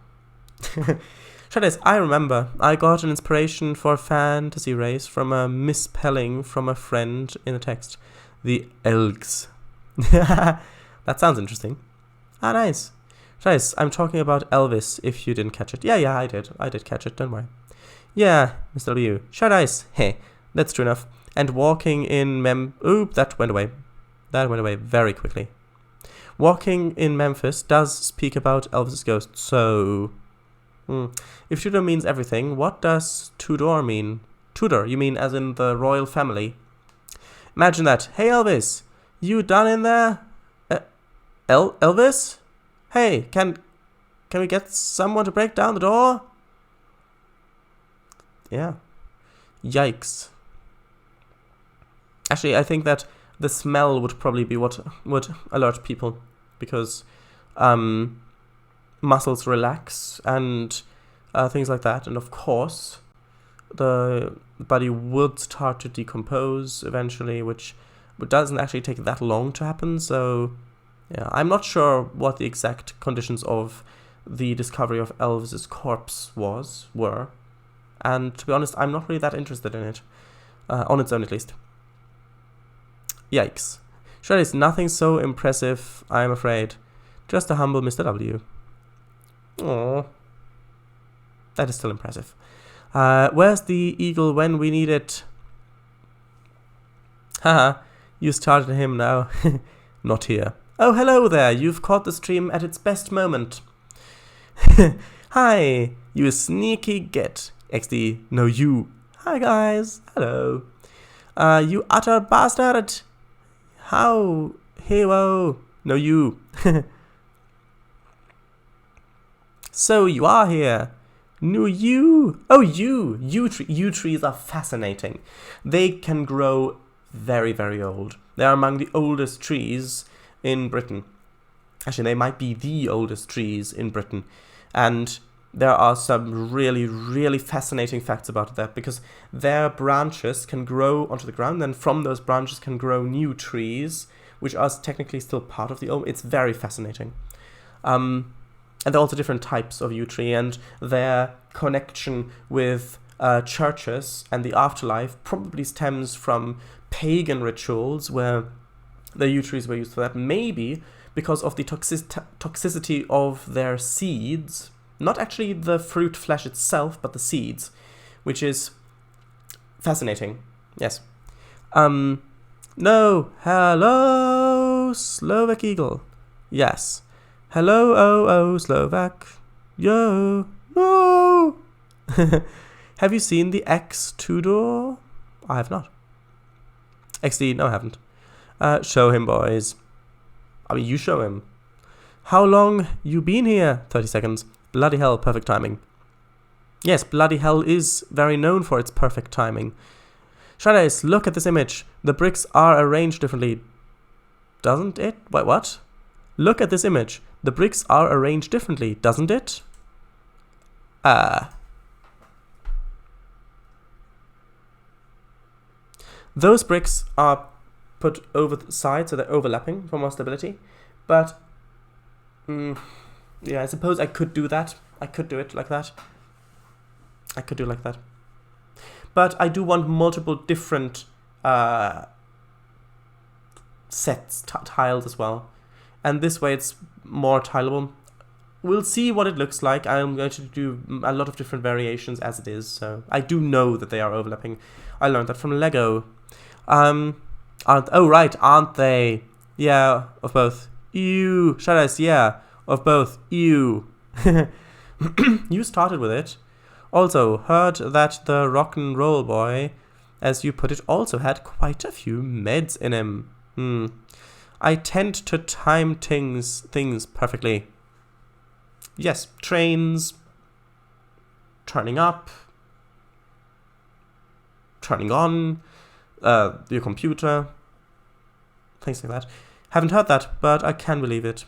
Shadows, I remember, I got an inspiration for a fantasy race from a misspelling from a friend in the text. The Elgs. That sounds interesting. Ah, nice. Shadows, I'm talking about Elvis, if you didn't catch it. Yeah, I did. I did catch it, don't worry. Yeah, Mr. W. Shadows, hey, that's true enough. And walking in Oop, that went away. That went away very quickly. Walking in Memphis does speak about Elvis's ghost, so... If Tudor means everything, what does Tudor mean? Tudor, you mean as in the royal family? Imagine that. Hey Elvis, you done in there? Elvis? Hey, can we get someone to break down the door? Yeah. Yikes. Actually, I think that the smell would probably be what would alert people, because muscles relax and things like that, and of course the body would start to decompose eventually, which doesn't actually take that long to happen. So yeah, I'm not sure what the exact conditions of the discovery of Elvis's corpse were, and to be honest, I'm not really that interested in it, on its own at least. Yikes. Sure, it's nothing so impressive, I'm afraid. Just a humble Mr. W. Aww. That is still impressive. Where's the eagle when we need it? Haha, you started him now. Not here. Oh, hello there. You've caught the stream at its best moment. Hi, you sneaky git. XD, no you. Hi guys. Hello. You utter bastard. How? Hero. No you. So you are here. No you. Oh you. Yew trees are fascinating. They can grow very, very old. They are among the oldest trees in Britain. Actually, they might be the oldest trees in Britain. And there are some really, really fascinating facts about that, because their branches can grow onto the ground, and from those branches can grow new trees, which are technically still part of the old. It's very fascinating. And there are also different types of yew tree, and their connection with churches and the afterlife probably stems from pagan rituals where the yew trees were used for that. Maybe because of the toxicity of their seeds, not actually the fruit flesh itself, but the seeds, which is fascinating. Yes. No. Hello, Slovak Eagle. Yes. Hello, Slovak. Yo. No. Have you seen the X Tudor? I have not. XD, no, I haven't. Show him, boys. I mean, you show him. How long you been here? 30 seconds. Bloody hell, perfect timing. Yes, bloody hell is very known for its perfect timing. Shadows, look at this image. The bricks are arranged differently. doesn't it? Wait, what? Look at this image. The bricks are arranged differently, doesn't it? Those bricks are put over the side, so they're overlapping for more stability. But, yeah, I suppose I could do that. I could do it like that. I could do it like that. But I do want multiple different sets, tiles as well. And this way it's more tileable. We'll see what it looks like. I'm going to do a lot of different variations as it is. So I do know that they are overlapping. I learned that from Lego. Aren't they? Yeah, of both. Ew. Shadows, yeah, of both. Ew. You started with it. Also, heard that the rock and roll boy, as you put it, also had quite a few meds in him. I tend to time things perfectly. Yes, trains, turning up, turning on, your computer, things like that. Haven't heard that, but I can believe it.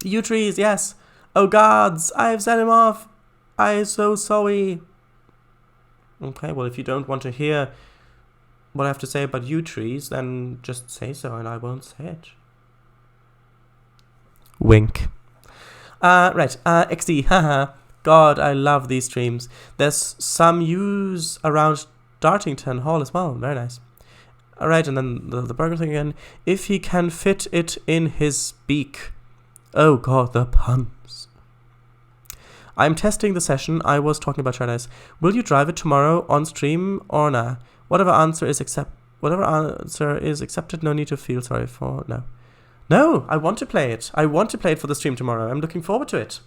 You trees, yes. Oh gods, I've set him off. I'm so sorry. Okay, well, if you don't want to hear what I have to say about you trees, then just say so and I won't say it. Wink. Right, XD, haha. God, I love these streams. There's some use around Dartington Hall as well. Very nice. Alright, and then the burger thing again. If he can fit it in his beak. Oh god, the puns. I'm testing the session I was talking about, Charles. Will you drive it tomorrow on stream or nah? Whatever answer is accepted, no need to feel sorry for. No. No, I want to play it. I want to play it for the stream tomorrow. I'm looking forward to it.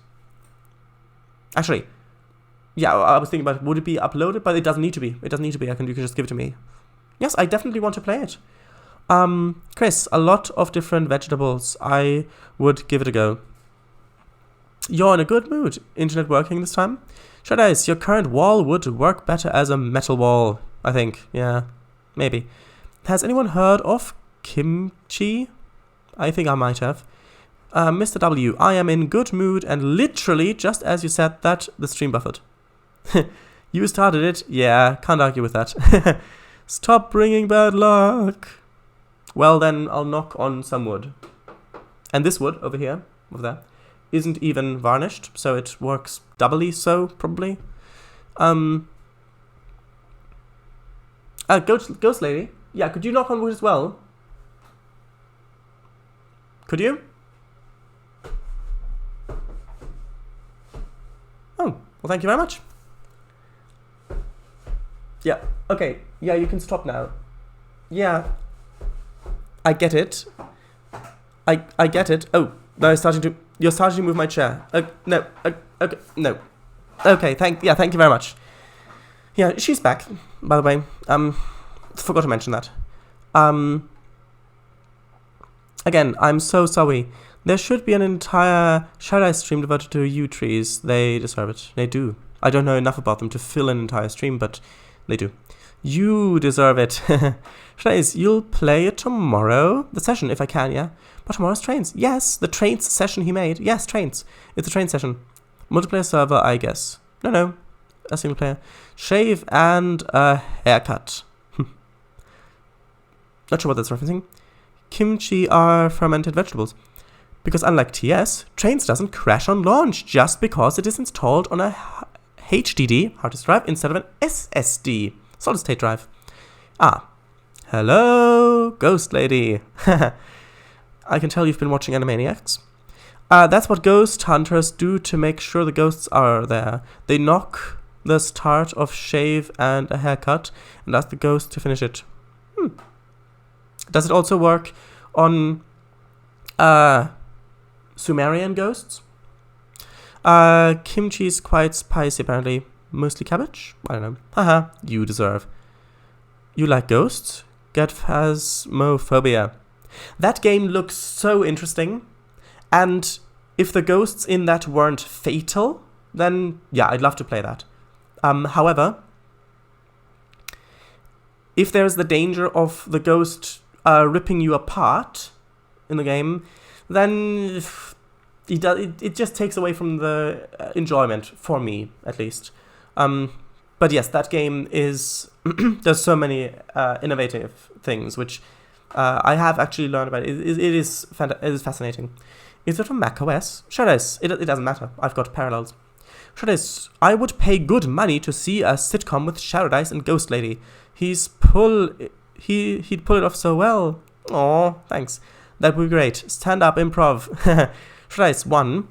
Actually, yeah, I was thinking about, would it be uploaded? But it doesn't need to be. It doesn't need to be. You can just give it to me. Yes, I definitely want to play it. Chris, a lot of different vegetables. I would give it a go. You're in a good mood. Internet working this time? Shadows, your current wall would work better as a metal wall, I think. Yeah, maybe. Has anyone heard of kimchi? I think I might have. Mr. W, I am in good mood and literally, just as you said that, the stream buffered. You started it? Yeah, can't argue with that. Stop bringing bad luck. Well then, I'll knock on some wood. And this wood over here, over there, isn't even varnished, so it works doubly so, probably. Ghost lady? Yeah, could you knock on wood as well? Could you? Oh, well thank you very much. Yeah, okay. Yeah, you can stop now. Yeah. I get it. I get it. Oh, now you're starting to move my chair. No. Okay, no. Okay, thank you very much. Yeah, she's back, by the way. Forgot to mention that. Again, I'm so sorry. There should be an entire Shadow stream devoted to yew trees. They deserve it. They do. I don't know enough about them to fill an entire stream, but they do. You deserve it. Shadows, you'll play it tomorrow? The session, if I can, yeah? But tomorrow's trains. Yes, the trains session he made. Yes, trains. It's a train session. Multiplayer server, I guess. No. A single player. Shave and a haircut. Not sure what that's referencing. Kimchi are fermented vegetables. Because unlike TS, Trains doesn't crash on launch just because it is installed on a HDD, hard disk drive, instead of an SSD, solid state drive. Ah. Hello, Ghost Lady. I can tell you've been watching Animaniacs. That's what ghost hunters do to make sure the ghosts are there. They knock the start of shave and a haircut and ask the ghost to finish it. Does it also work on Sumerian ghosts? Kimchi is quite spicy apparently. Mostly cabbage? I don't know. Haha, you deserve. You like ghosts? Get phasmophobia. That game looks so interesting. And if the ghosts in that weren't fatal, then yeah, I'd love to play that. However, if there's the danger of the ghost ripping you apart in the game, then it just takes away from the enjoyment, for me at least. But yes, that game is there's so many innovative things which I have actually learned about. It is fascinating. Is it from macOS? Shreddice. It doesn't matter. I've got parallels. Shreddice. I would pay good money to see a sitcom with Shadow Dice and Ghost Lady. He'd pull it off so well. Aw, thanks. That would be great. Stand up improv. Shreddice. 1.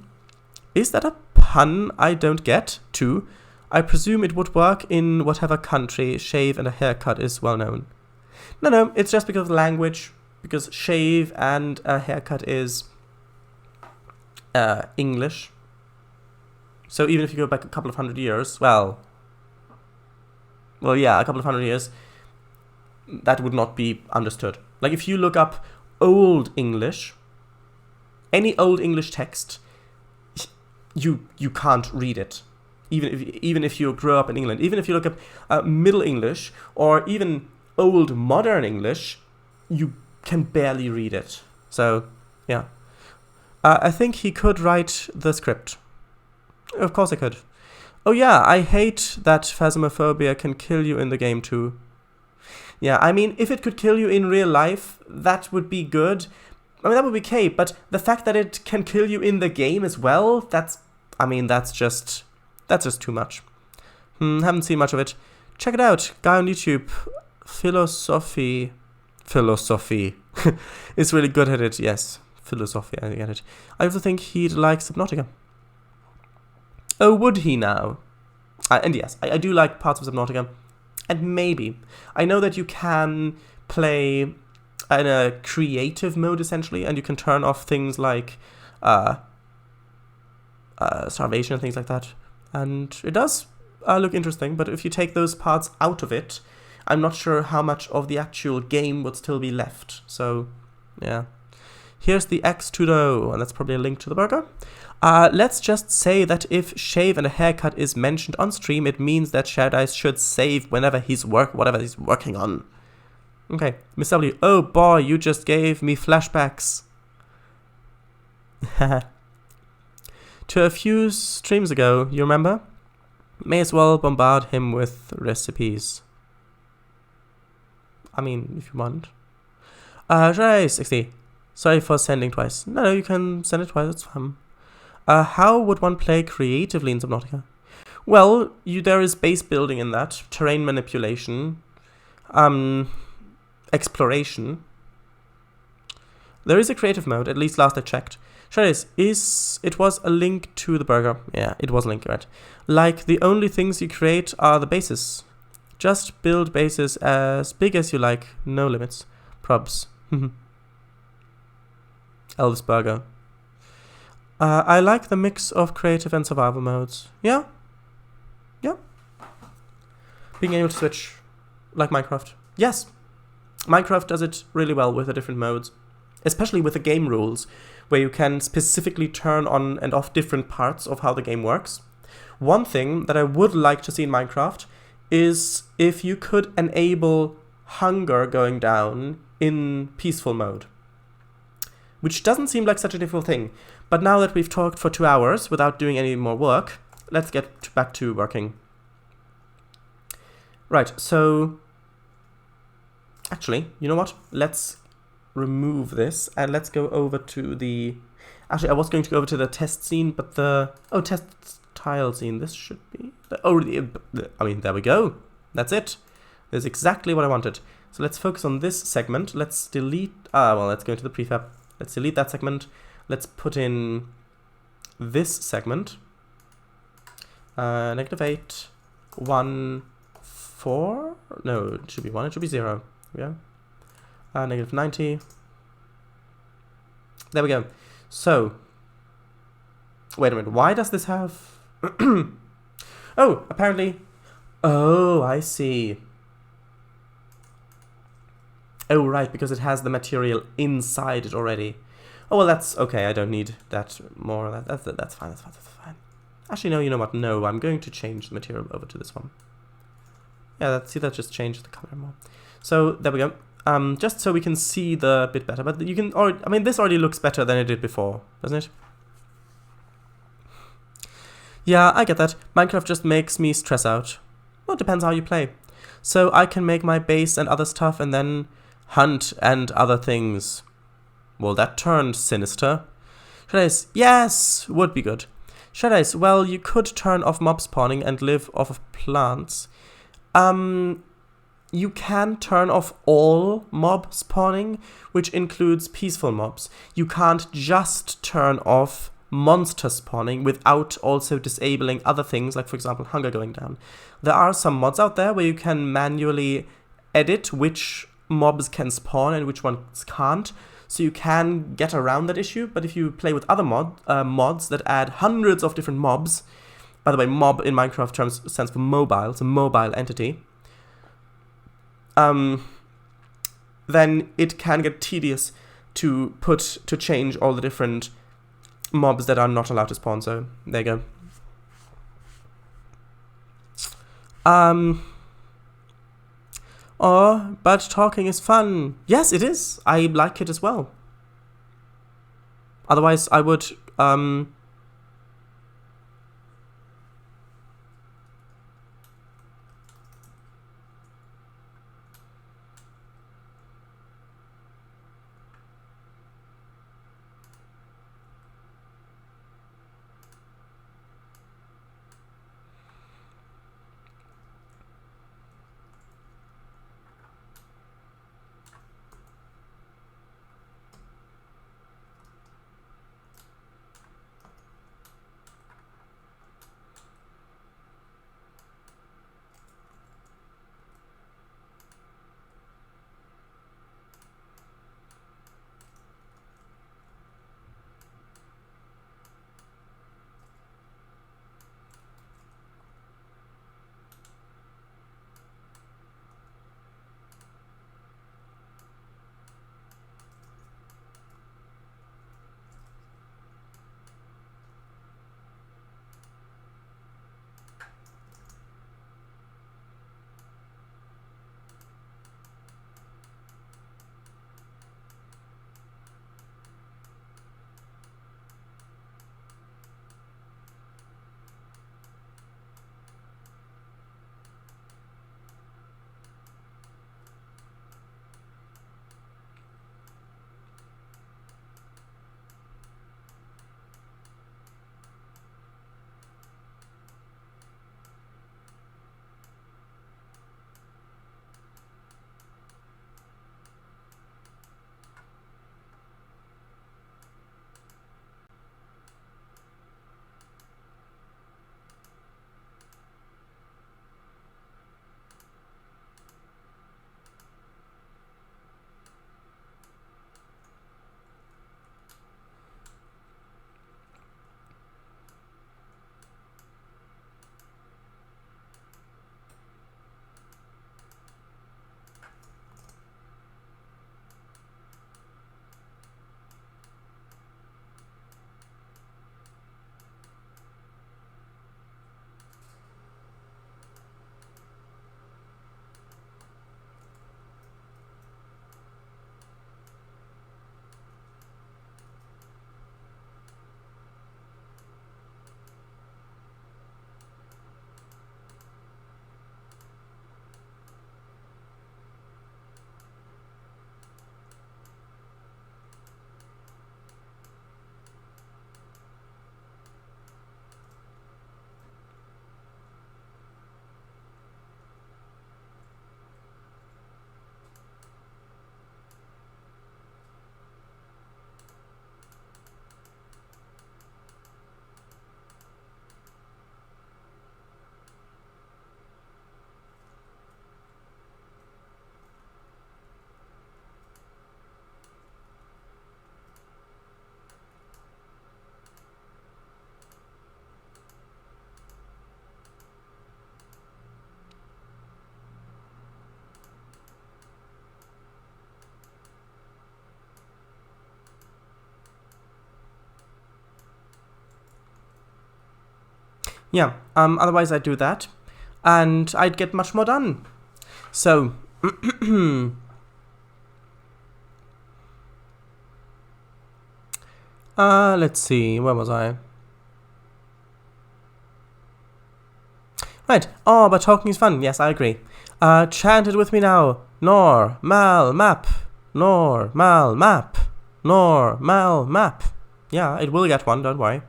Is that a pun I don't get? 2. I presume it would work in whatever country shave and a haircut is well known. No, it's just because of the language, because shave and a haircut is English. So even if you go back a couple of hundred years, well, yeah, a couple of hundred years, that would not be understood. Like if you look up Old English, any Old English text, you can't read it. Even if you grew up in England, even if you look up Middle English or even Old Modern English, you can barely read it. So, yeah. I think he could write the script. Of course I could. Oh yeah, I hate that Phasmophobia can kill you in the game too. Yeah, I mean, if it could kill you in real life, that would be good. I mean, that would be okay, but the fact that it can kill you in the game as well, that's just too much. Haven't seen much of it. Check it out. Guy on YouTube. Philosophy. Is really good at it, yes. Philosophy, I get it. I also think he'd like Subnautica. Oh, would he now? And yes, I do like parts of Subnautica. And maybe. I know that you can play in a creative mode, essentially, and you can turn off things like starvation and things like that. And it does look interesting, but if you take those parts out of it, I'm not sure how much of the actual game would still be left. So, yeah. Here's the X2Do, and that's probably a link to the burger. Let's just say that if shave and a haircut is mentioned on stream, it means that Shadice should save whatever he's working on. Okay, Miss W. Oh boy, you just gave me flashbacks. To a few streams ago, you remember? May as well bombard him with recipes. I mean, if you want. Shadice 60. Sorry for sending twice. No, you can send it twice, it's fine. How would one play creatively in Subnautica? Well, there is base building in that, terrain manipulation, exploration. There is a creative mode, at least last I checked. Shadice, it was a link to the burger. Yeah, it was a link, right? Like, the only things you create are the bases. Just build bases as big as you like, no limits. Probs. Elvis Burger. I like the mix of creative and survival modes. Yeah. Yeah. Being able to switch, like Minecraft. Yes. Minecraft does it really well with the different modes. Especially with the game rules, where you can specifically turn on and off different parts of how the game works. One thing that I would like to see in Minecraft is if you could enable hunger going down in peaceful mode. Which doesn't seem like such a difficult thing. But now that we've talked for 2 hours without doing any more work, let's get back to working. Right, so... Actually, you know what? Let's remove this and let's go over to the... Actually, I was going to go over to the test scene, but the... Oh, test tile scene. This should be... I mean, there we go. That's it. That's exactly what I wanted. So let's focus on this segment. Let's delete... well, let's go into the prefab. Let's delete that segment. Let's put in this segment. -8, 1, 4. No, it should be 1. It should be 0. Yeah. -90. There we go. So, wait a minute. Why does this have... Oh, apparently... Oh, I see. Oh, right, because it has the material inside it already. Oh, well, that's okay. I don't need that more. That's fine. That's fine. Actually, no, you know what? No, I'm going to change the material over to this one. Yeah, see, that just changed the color more. So, there we go. just so we can see the bit better. But you can already, I mean, this already looks better than it did before, doesn't it? Yeah, I get that. Minecraft just makes me stress out. Well, it depends how you play. So I can make my base and other stuff and then hunt and other things. Well, that turned sinister. Shadows, yes, would be good. Shadows, well, you could turn off mob spawning and live off of plants. You can turn off all mob spawning, which includes peaceful mobs. You can't just turn off monster spawning without also disabling other things, like for example hunger going down. There are some mods out there where you can manually edit which mobs can spawn and which ones can't, so you can get around that issue. But if you play with other mods that add hundreds of different mobs, by the way, mob in Minecraft terms stands for mobile, it's a mobile entity, then it can get tedious to change all the different mobs that are not allowed to spawn. So there you go. Oh, but talking is fun. Yes, it is. I like it as well. Otherwise, I would yeah, otherwise I'd do that, and I'd get much more done. So, Let's see, where was I? Right. Oh, but talking is fun. Yes, I agree. Chant it with me now. Nor, mal, map. Nor, mal, map. Nor, mal, map. Yeah, it will get one, don't worry.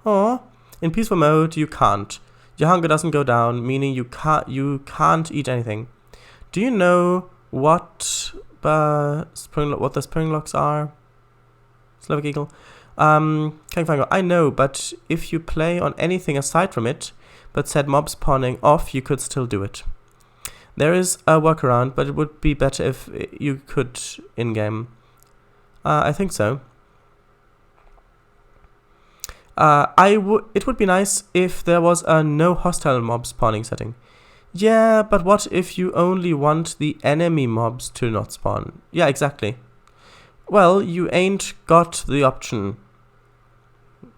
Oh, in peaceful mode, you can't. Your hunger doesn't go down, meaning you can't eat anything. Do you know what the spring locks are? Slavic Eagle. Kangfango, I know, but if you play on anything aside from it, but set mob spawning off, you could still do it. There is a workaround, but it would be better if you could in-game. I think so. It would be nice if there was a no hostile mob spawning setting. Yeah, but what if you only want the enemy mobs to not spawn? Yeah, exactly. Well, you ain't got the option.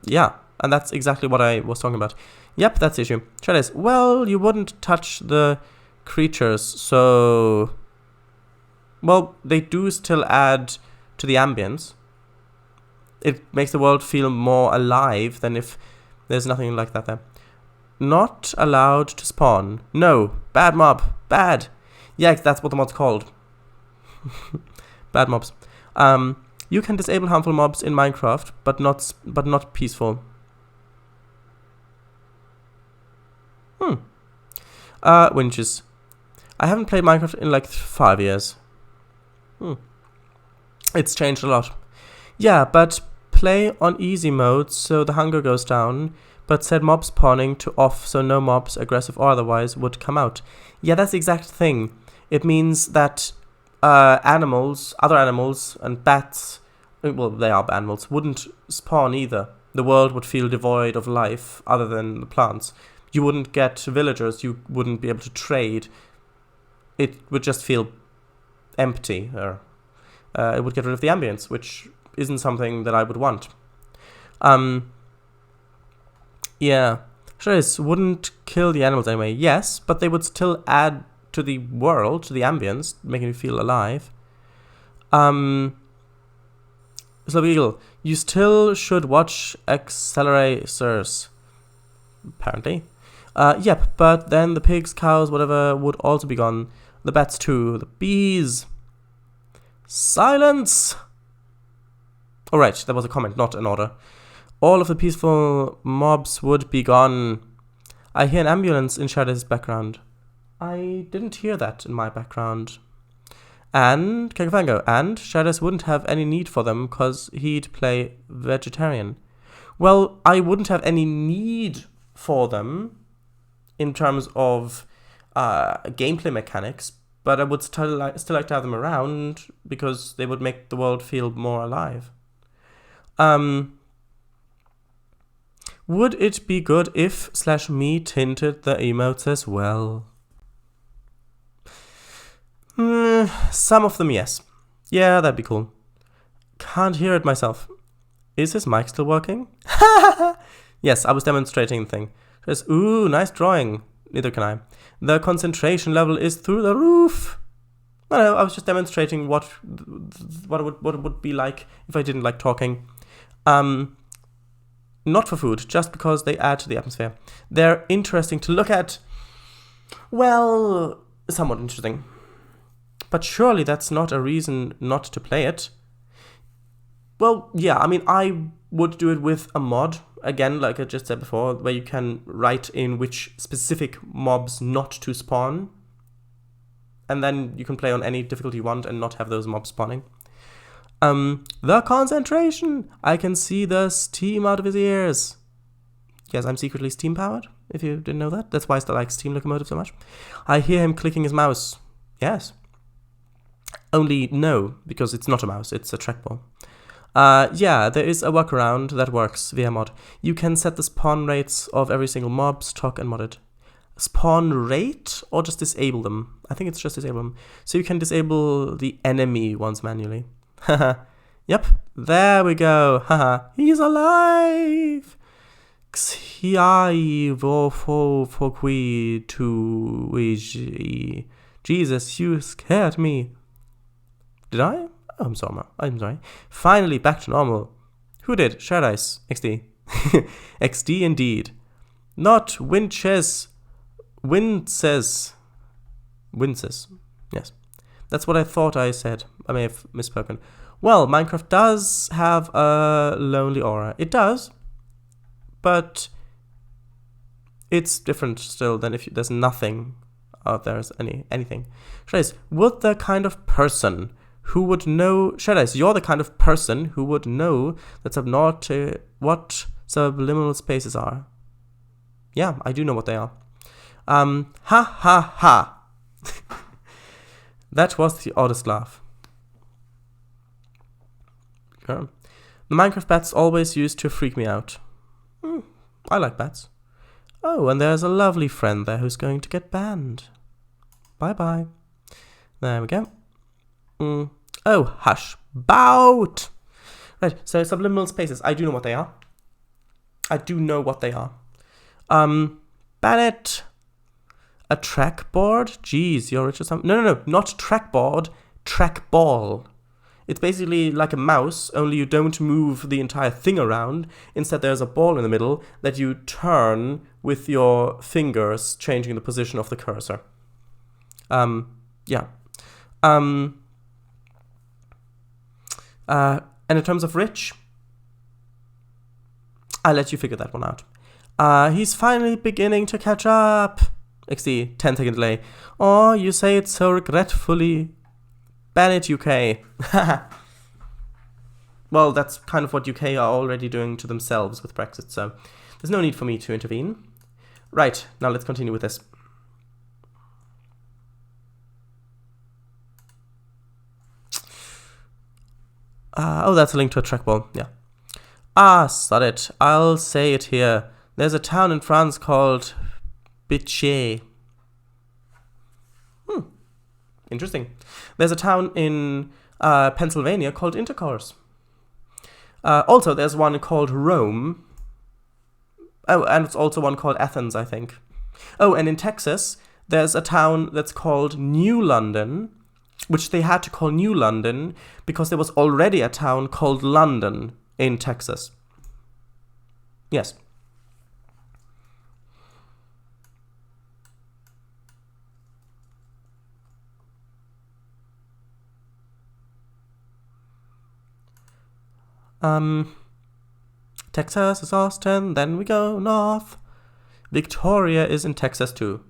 Yeah, and that's exactly what I was talking about. Yep, that's the issue. Shredis, well, you wouldn't touch the creatures, so... Well, they do still add to the ambience. It makes the world feel more alive than if there's nothing like that there. Not allowed to spawn. No, bad mob. Bad. Yeah, that's what the mod's called. Bad mobs. You can disable harmful mobs in Minecraft, but not peaceful. Winches. I haven't played Minecraft in like 5 years. It's changed a lot. Yeah, but play on easy mode so the hunger goes down, but set mob spawning to off so no mobs, aggressive or otherwise, would come out. Yeah, that's the exact thing. It means that other animals and bats, well, they are animals, wouldn't spawn either. The world would feel devoid of life other than the plants. You wouldn't get villagers, you wouldn't be able to trade. It would just feel empty. It would get rid of the ambience, which isn't something that I would want. Yeah. Sure is, wouldn't kill the animals anyway. Yes, but they would still add to the world, to the ambience, making you feel alive. So Eagle, you still should watch Accelerators. Apparently. Yep, but then the pigs, cows, whatever, would also be gone. The bats too. The bees. Silence! Alright, that was a comment, not an order. All of the peaceful mobs would be gone. I hear an ambulance in Shadow's background. I didn't hear that in my background. And Kakafango, and Shadows wouldn't have any need for them because he'd play vegetarian. Well, I wouldn't have any need for them in terms of gameplay mechanics, but I would still like to have them around because they would make the world feel more alive. Would it be good if /me tinted the emotes as well? Some of them, yes. Yeah, that'd be cool. Can't hear it myself. Is his mic still working? Yes, I was demonstrating the thing. Says, ooh, nice drawing. Neither can I. The concentration level is through the roof. No, I was just demonstrating what it would be like if I didn't like talking. Not for food, just because they add to the atmosphere. They're interesting to look at. Well, somewhat interesting. But surely that's not a reason not to play it. Well, yeah, I mean, I would do it with a mod, again, like I just said before, where you can write in which specific mobs not to spawn. And then you can play on any difficulty you want and not have those mobs spawning. The concentration! I can see the steam out of his ears. Yes, I'm secretly steam-powered, if you didn't know that. That's why I still like Steam Locomotive so much. I hear him clicking his mouse. Yes. Only no, because it's not a mouse, it's a trackball. Yeah, there is a workaround that works via mod. You can set the spawn rates of every single mob, stock, and mod it. Spawn rate, or just disable them? I think it's just disable them. So you can disable the enemy ones manually. Haha. Yep, there we go. Haha. He's alive! Jesus, you scared me. Did I? Oh, I'm sorry. Finally, back to normal. Who did? Shadice. XD. XD indeed. Not Winches. Winces. Winces. Yes. That's what I thought I said. I may have misspoken. Well, Minecraft does have a lonely aura. It does. But it's different still than if there's nothing out there as anything. Shadice, would the kind of person who would know... Shadice, you're the kind of person who would know that what subliminal spaces are. Yeah, I do know what they are. Ha ha ha. That was the oddest laugh. Sure. The Minecraft bats always used to freak me out. I like bats. Oh, and there's a lovely friend there who's going to get banned. Bye-bye. There we go. Oh, hush. Bout! Right, so subliminal spaces. I do know what they are. I do know what they are. Bennett. A trackboard? Jeez, you're rich or something. No, not trackboard. Trackball. It's basically like a mouse, only you don't move the entire thing around. Instead, there's a ball in the middle that you turn with your fingers, changing the position of the cursor. Yeah. And in terms of rich, I'll let you figure that one out. He's finally beginning to catch up. XD, 10-second delay. Oh, you say it so regretfully. Ban it, UK. Well, that's kind of what UK are already doing to themselves with Brexit, so there's no need for me to intervene. Right, now let's continue with this. Oh, that's a link to a trackball, yeah. Sod it. I'll say it here. There's a town in France called Bitche. Interesting. There's a town in Pennsylvania called Intercourse. Also, there's one called Rome. Oh, and it's also one called Athens, I think. Oh, and in Texas, there's a town that's called New London, which they had to call New London because there was already a town called London in Texas. Yes. Texas is Austin, then we go north. Victoria is in Texas too.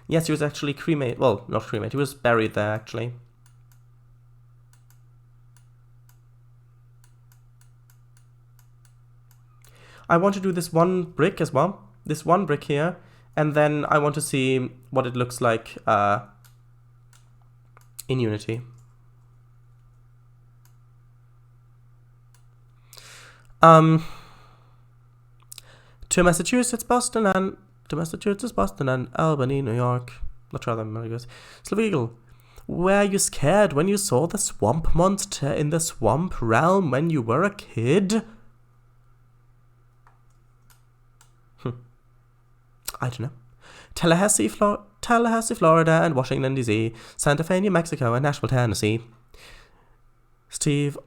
Yes, he was actually cremated. Well, not cremated, he was buried there actually. I want to do this one brick as well. This one brick here. And then I want to see what it looks like in Unity. To Massachusetts, Boston, and Albany, New York. Not sure that goes. Slaveagle. Were you scared when you saw the swamp monster in the swamp realm when you were a kid? I don't know. Tallahassee, Florida, and Washington, D.C., Santa Fe, New Mexico, and Nashville, Tennessee. Steve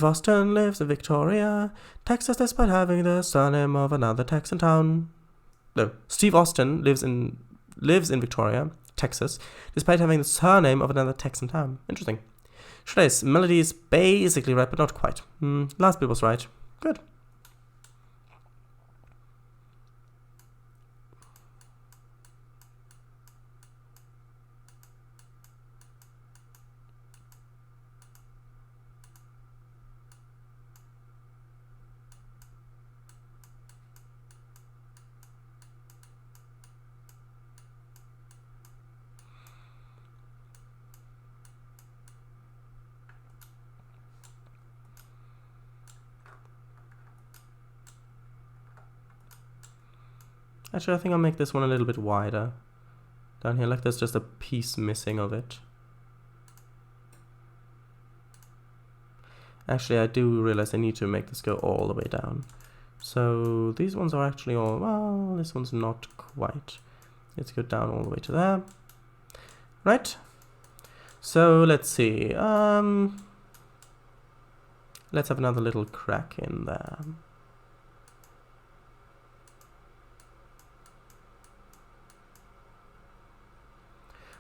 Austin lives in Victoria, Texas, despite having the surname of another Texan town. No, Steve Austin lives in Victoria, Texas, despite having the surname of another Texan town. Interesting. Shadice, melody is basically right, but not quite. Last bit was right. Good. Actually, I think I'll make this one a little bit wider. Down here, like there's just a piece missing of it. Actually, I do realize I need to make this go all the way down. So these ones are actually all, well, this one's not quite. Let's go down all the way to there. Right. So let's see. Let's have another little crack in there.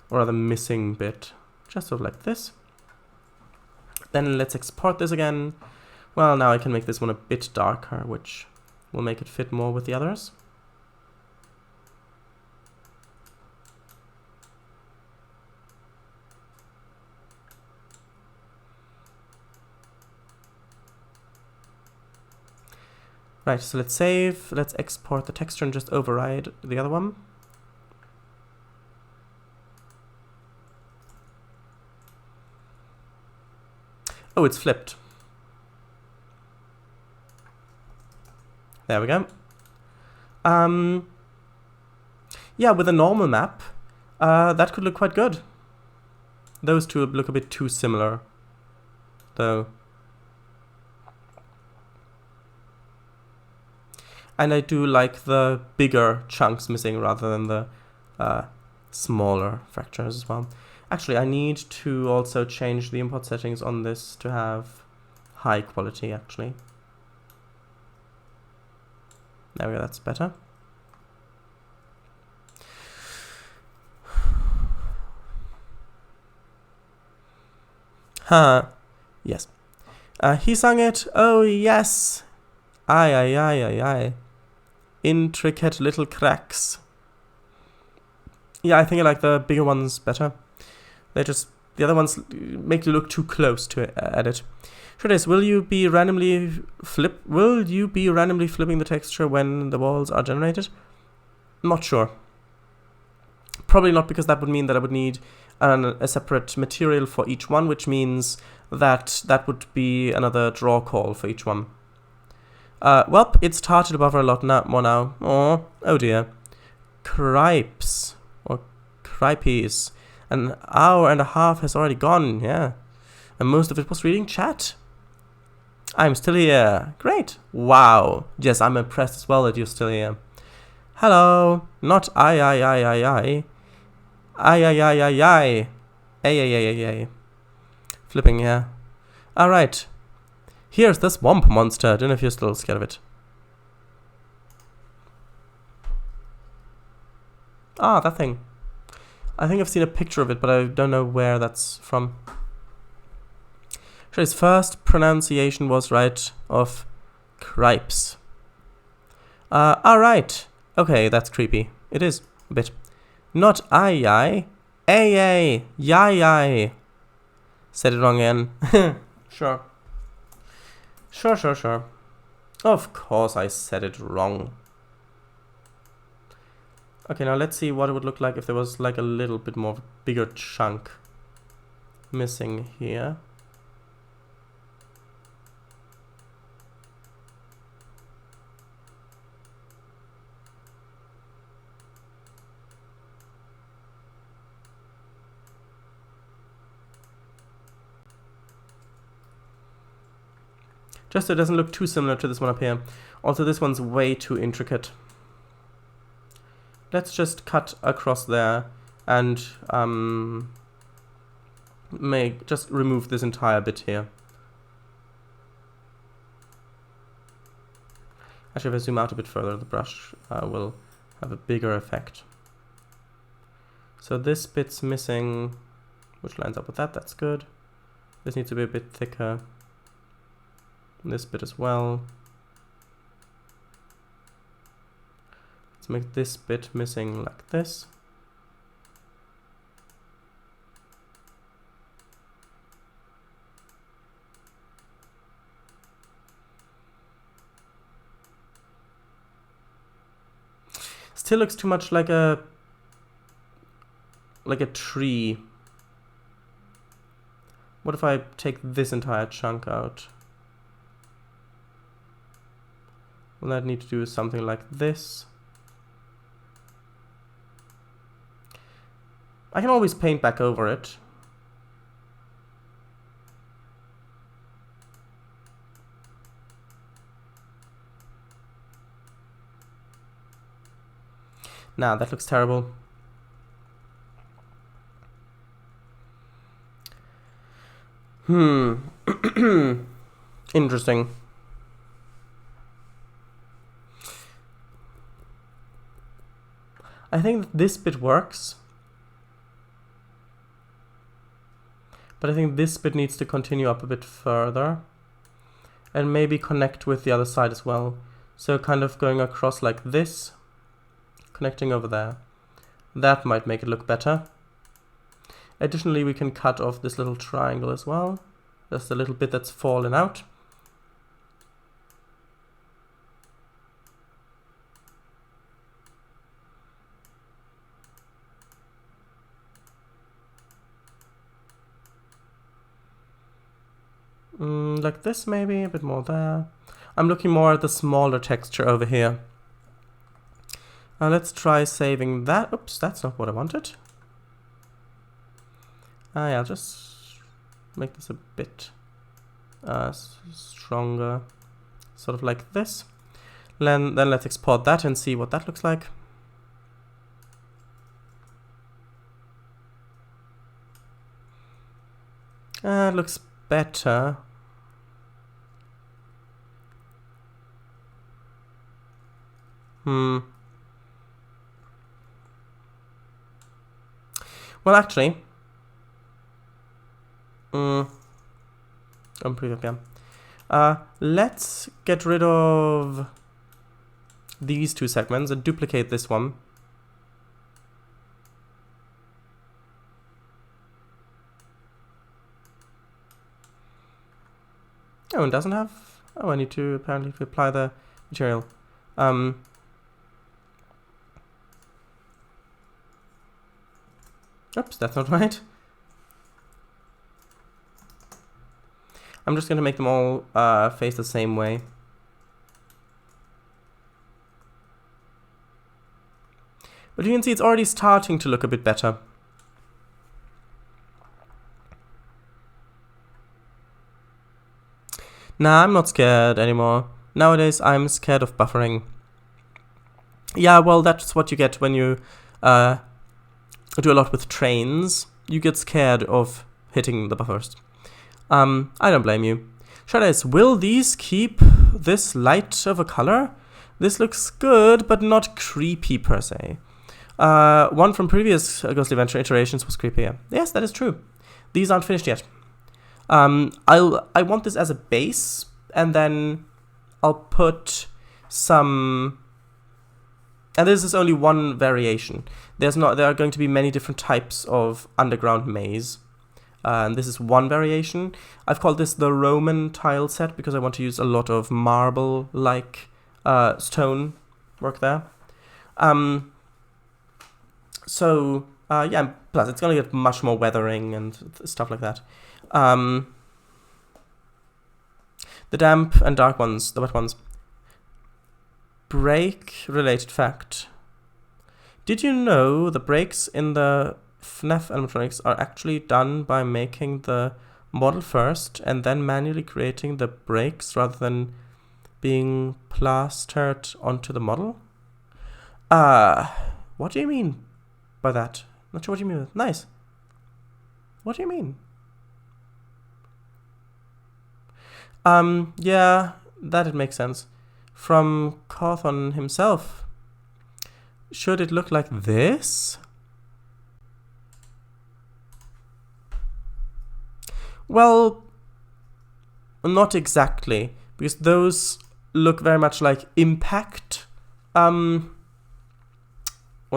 Or the missing bit, just sort of like this. Then let's export this again. Well, now I can make this one a bit darker, which will make it fit more with the others. Right, so let's save, let's export the texture and just override the other one. Oh, it's flipped. There we go. Yeah, with a normal map, that could look quite good. Those two look a bit too similar, though. And I do like the bigger chunks missing rather than the smaller fractures as well. Actually, I need to also change the import settings on this to have high quality, actually. There we go, that's better. Huh. Yes. He sung it. Oh, yes. Aye, aye, aye, aye, aye. Intricate little cracks. Yeah, I think I like the bigger ones better. The other ones make you look too close to edit. Shredis, will you be randomly flipping the texture when the walls are generated? Not sure. Probably not, because that would mean that I would need a separate material for each one, which means that would be another draw call for each one. Well, it started above a lot more now. Oh dear. Cripes. Or cripes. An hour and a half has already gone, yeah. And most of it was reading chat. I'm still here. Great. Wow. Yes, I'm impressed as well that you're still here. Hello. Not I. Ay. Flipping, yeah. Alright. Here's the swamp monster. Don't know if you're still scared of it. Ah, that thing. I think I've seen a picture of it, but I don't know where that's from. Sure, his first pronunciation was right of cripes. Alright. Okay, that's creepy. It is, a bit. Not ay. Yay. Said it wrong again. Sure. Sure. Of course I said it wrong. Okay, now let's see what it would look like if there was like a little bit more of a bigger chunk missing here. Just so it doesn't look too similar to this one up here. Also, this one's way too intricate. Let's just cut across there and just remove this entire bit here. Actually, if I zoom out a bit further, the brush will have a bigger effect. So this bit's missing, which lines up with that. That's good. This needs to be a bit thicker. This bit as well. Let's make this bit missing like this. Still looks too much like a tree. What if I take this entire chunk out? Will that need to do something like this? I can always paint back over it. Nah, that looks terrible. Interesting. I think that this bit works. But I think this bit needs to continue up a bit further. And maybe connect with the other side as well. So kind of going across like this. Connecting over there. That might make it look better. Additionally, we can cut off this little triangle as well. Just a little bit that's fallen out. Like this maybe, a bit more there. I'm looking more at the smaller texture over here. Let's try saving that. Oops, that's not what I wanted. Yeah, I'll just make this a bit stronger. Sort of like this. Then let's export that and see what that looks like. It looks better. Well, actually, let's get rid of these two segments and duplicate this one. Oh, it doesn't have... Oh, I need to apparently apply the material. Oops, that's not right. I'm just going to make them all face the same way. But you can see it's already starting to look a bit better. Nah, I'm not scared anymore. Nowadays, I'm scared of buffering. Yeah, well, that's what you get when you do a lot with trains. You get scared of hitting the buffers. I don't blame you. Shadows, will these keep this light of a color? This looks good, but not creepy per se. One from previous Ghostly Adventure iterations was creepier. Yes, that is true. These aren't finished yet. I want this as a base, and then I'll put some... And this is only one variation. There are going to be many different types of underground maze. And this is one variation. I've called this the Roman tile set because I want to use a lot of marble-like stone work there. Yeah, plus it's going to get much more weathering and stuff like that. The damp and dark ones, the wet ones. Break-related fact. Did you know the breaks in the FNAF animatronics are actually done by making the model first and then manually creating the breaks rather than being plastered onto the model? What do you mean by that? Not sure what you mean. Nice. What do you mean? Yeah, that makes sense. From Cawthon himself. Should it look like this? Well, not exactly, because those look very much like impact, what's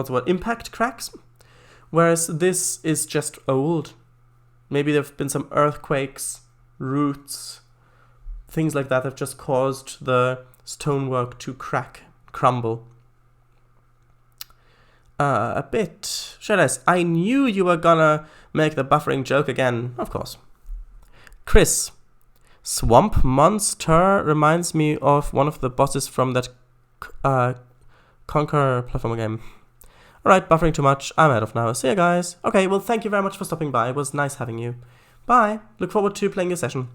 the word? Impact cracks? Whereas this is just old. Maybe there have been some earthquakes, roots, things like that have just caused the stonework to crumble. A bit. Shadows, I knew you were gonna make the buffering joke again. Of course. Chris, Swamp Monster reminds me of one of the bosses from that Conquer platformer game. Alright, buffering too much. I'm out of now. See you guys. Okay, well, thank you very much for stopping by. It was nice having you. Bye. Look forward to playing your session.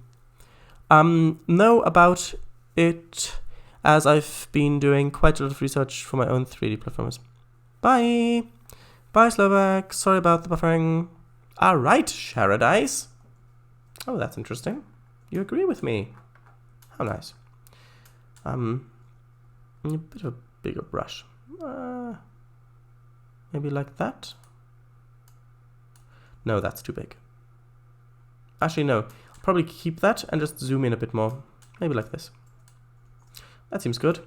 Know about it, as I've been doing quite a lot of research for my own 3D platformers. Bye. Bye, Slovak. Sorry about the buffering. Alright, Sharadice. Oh, that's interesting. You agree with me. How nice. A bit of a bigger brush. Maybe like that? No, that's too big. Actually, no. I'll probably keep that and just zoom in a bit more. Maybe like this. That seems good.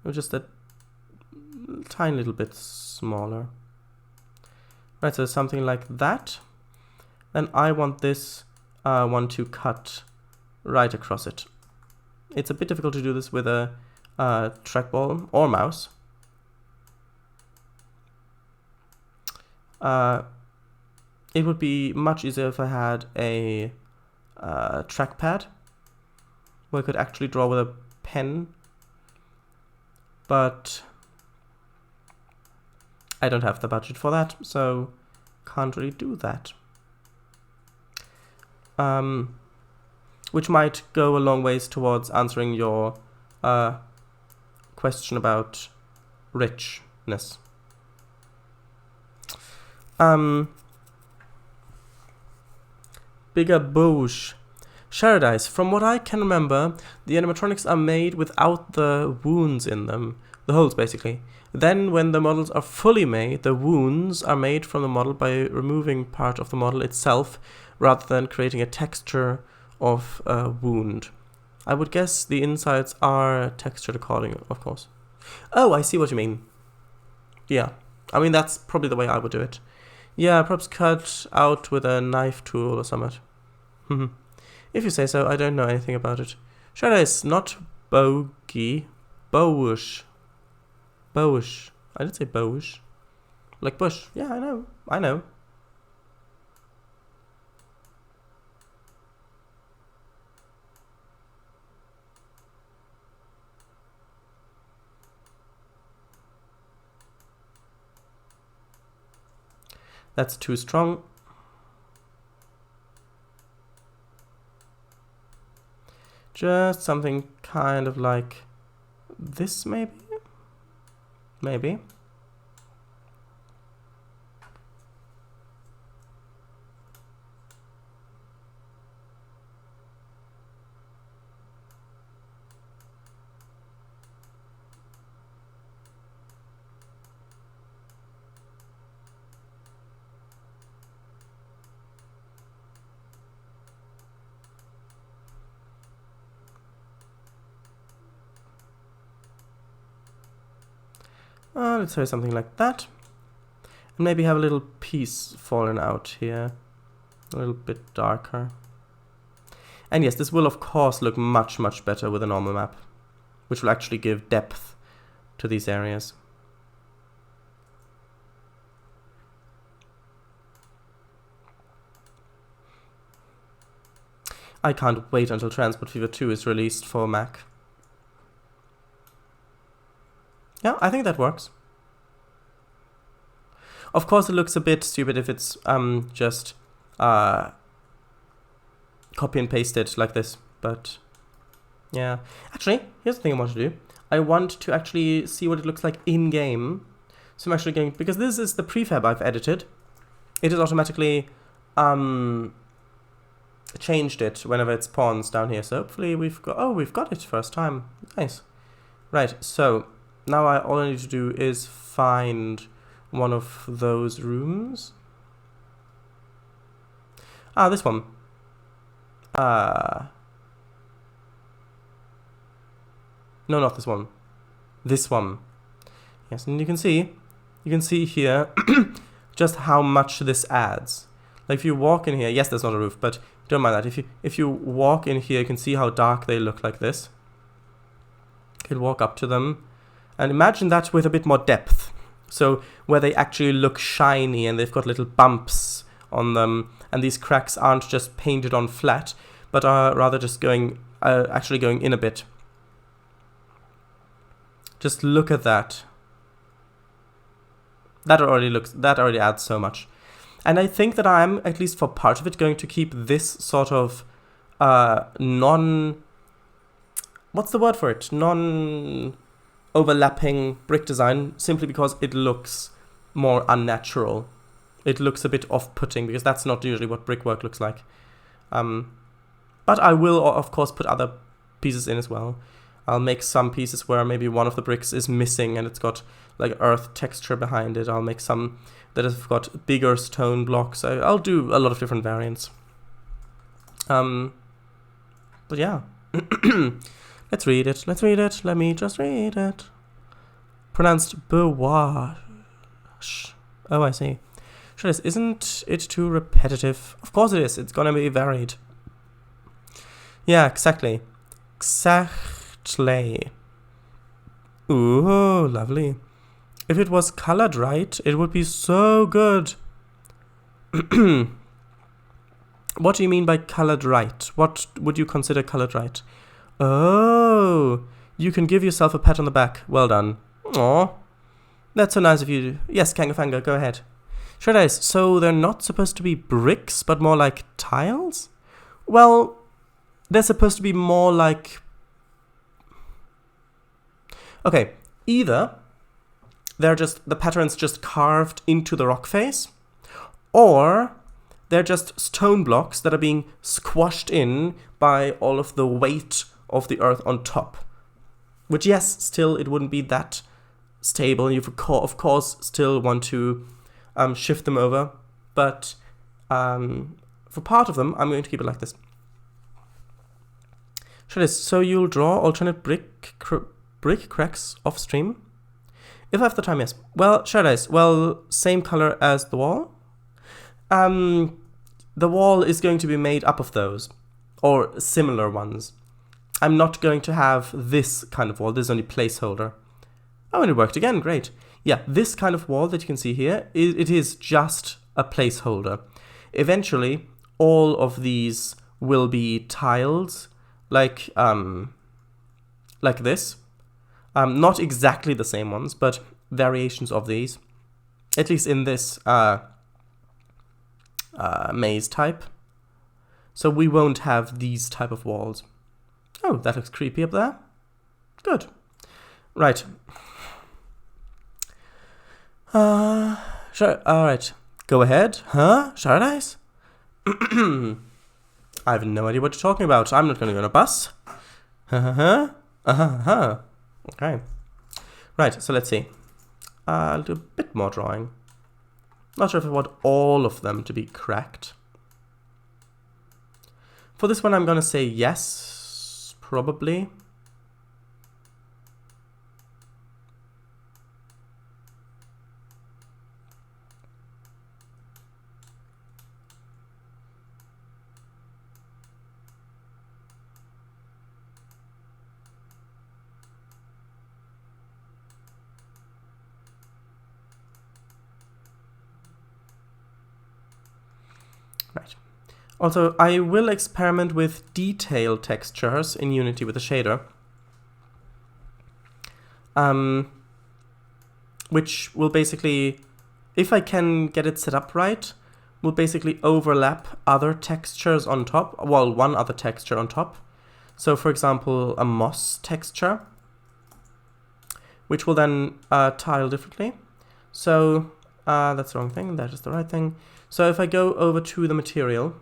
Just a tiny little bit smaller. Right, so something like that. Then I want this one to cut right across it. It's a bit difficult to do this with a trackball or mouse. It would be much easier if I had a trackpad where I could actually draw with a pen, but I don't have the budget for that, so can't really do that. Which might go a long ways towards answering your question about richness. Bigger Bouge. Sharadice. From what I can remember, the animatronics are made without the wounds in them. The holes, basically. Then, when the models are fully made, the wounds are made from the model by removing part of the model itself, rather than creating a texture of a wound. I would guess the insides are textured accordingly, of course. Oh, I see what you mean. Yeah. I mean, that's probably the way I would do it. Yeah, perhaps cut out with a knife tool or something. If you say so, I don't know anything about it. Sharadice, not bogey. Bouge. Bouge. I did say bouge. Like bush. Yeah, I know. I know. That's too strong. Just something kind of like this, maybe? Maybe. Let's say something like that. And maybe have a little piece fallen out here. A little bit darker. And yes, this will of course look much, much better with a normal map, which will actually give depth to these areas. I can't wait until Transport Fever 2 is released for Mac. Yeah, I think that works. Of course, it looks a bit stupid if it's just copy and paste it like this, but yeah. Actually, here's the thing I want to do. I want to actually see what it looks like in-game. So I'm actually going, because this is the prefab I've edited, it is automatically changed it whenever it spawns down here. So hopefully we've got it first time. Nice. Right, so now all I need to do is find one of those rooms. Ah, this one. No, not this one. This one. Yes, and you can see here just how much this adds. Like if you walk in here, yes, there's not a roof, but don't mind that. If you walk in here, you can see how dark they look like this. You can walk up to them. And imagine that with a bit more depth. So where they actually look shiny and they've got little bumps on them, and these cracks aren't just painted on flat, but are rather just actually going in a bit. Just look at that. That already adds so much. And I think that I'm, at least for part of it, going to keep this sort of what's the word for it? Non-overlapping brick design, simply because it looks more unnatural it looks a bit off-putting, because that's not usually what brickwork looks like. But I will, of course, put other pieces in as well. I'll make some pieces where maybe one of the bricks is missing and it's got like earth texture behind it. I'll make some that have got bigger stone blocks. I'll do a lot of different variants. But yeah. Let's read it. Let me just read it. Pronounced Bewash. Oh, I see. Isn't it too repetitive? Of course it is. It's gonna be varied. Yeah, exactly. Exactly. Ooh, lovely. If it was colored right, it would be so good. What do you mean by colored right? What would you consider colored right? Oh, you can give yourself a pat on the back. Well done. Aw. That's so nice of you. Yes, Kangafanga, go ahead. So they're not supposed to be bricks, but more like tiles? Well, they're supposed to be more like... Okay, either the pattern's just carved into the rock face, or they're just stone blocks that are being squashed in by all of the weight of the earth on top. Which, yes, still it wouldn't be that stable. You of course still want to shift them over, but for part of them, I'm going to keep it like this. So you'll draw alternate brick cracks off stream? If I have the time, yes. Well, same color as the wall. The wall is going to be made up of those, or similar ones. I'm not going to have this kind of wall. This is only placeholder. Oh, and it worked again. Great. Yeah, this kind of wall that you can see here, it is just a placeholder. Eventually, all of these will be tiles, like this. Not exactly the same ones, but variations of these. At least in this maze type. So we won't have these type of walls. Oh, that looks creepy up there. Good. Right. Sure. Alright. Go ahead. Huh? Paradise? I have no idea what you're talking about. I'm not going to go on a bus. Okay. Right, so let's see. I'll do a bit more drawing. Not sure if I want all of them to be cracked. For this one, I'm going to say yes, probably. Right. Also, I will experiment with detail textures in Unity with the shader. Which will basically, if I can get it set up right, will basically overlap other textures on top. Well, one other texture on top. So, for example, a moss texture, which will then tile differently. So, that's the wrong thing. That is the right thing. So if I go over to the material,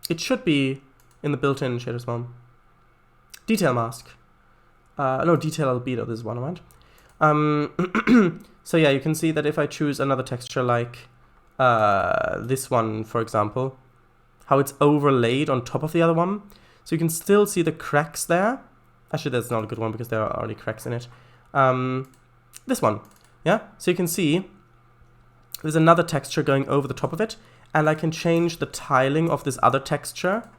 it should be in the built-in shader as well. Detail mask. No, detail albedo, this is one I want. So yeah, you can see that if I choose another texture like this one, for example, how it's overlaid on top of the other one. So you can still see the cracks there. Actually, that's not a good one because there are already cracks in it. This one, yeah? So you can see there's another texture going over the top of it, and I can change the tiling of this other texture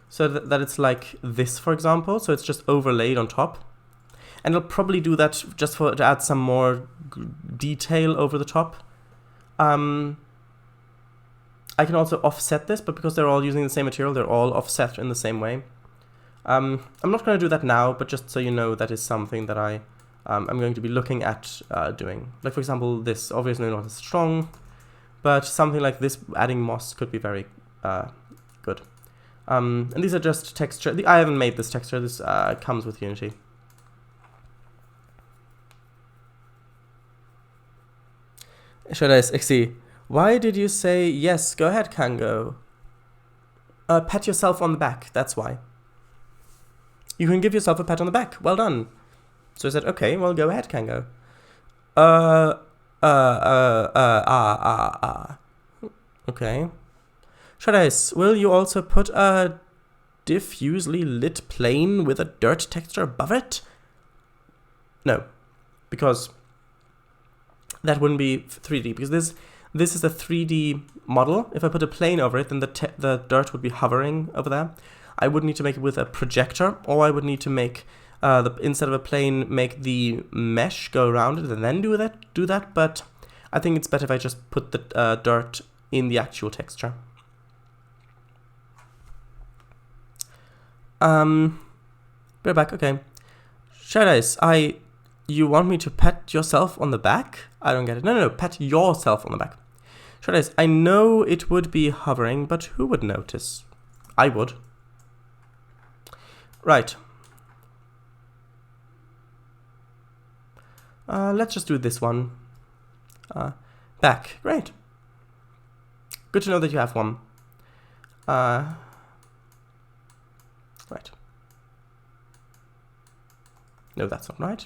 so that it's like this, for example. So it's just overlaid on top. And I'll probably do that just to add some more detail over the top. I can also offset this, but because they're all using the same material, they're all offset in the same way. I'm not going to do that now, but just so you know, that is something that I'm going to be looking at doing. Like, for example, this, obviously not as strong, but something like this, adding moss, could be very good. And these are just texture. I haven't made this texture. This comes with Unity. Should I see? Why did you say yes? Go ahead, Kango. Pat yourself on the back, that's why. You can give yourself a pat on the back. Well done. So I said, okay, well, go ahead, Kango. Okay. Shadice, will you also put a diffusely lit plane with a dirt texture above it? No, because that wouldn't be 3D, because this is a 3D model. If I put a plane over it, then the dirt would be hovering over there. I would need to make it with a projector, or I would need to make, instead of a plane, make the mesh go around it and then do that, but I think it's better if I just put the dirt in the actual texture. We're back, okay. Shadice, you want me to pat yourself on the back? I don't get it. No, pat yourself on the back. Shadice, I know it would be hovering, but who would notice? I would. Right. Let's just do this one. Back. Great. Good to know that you have one. Right. No, that's not right.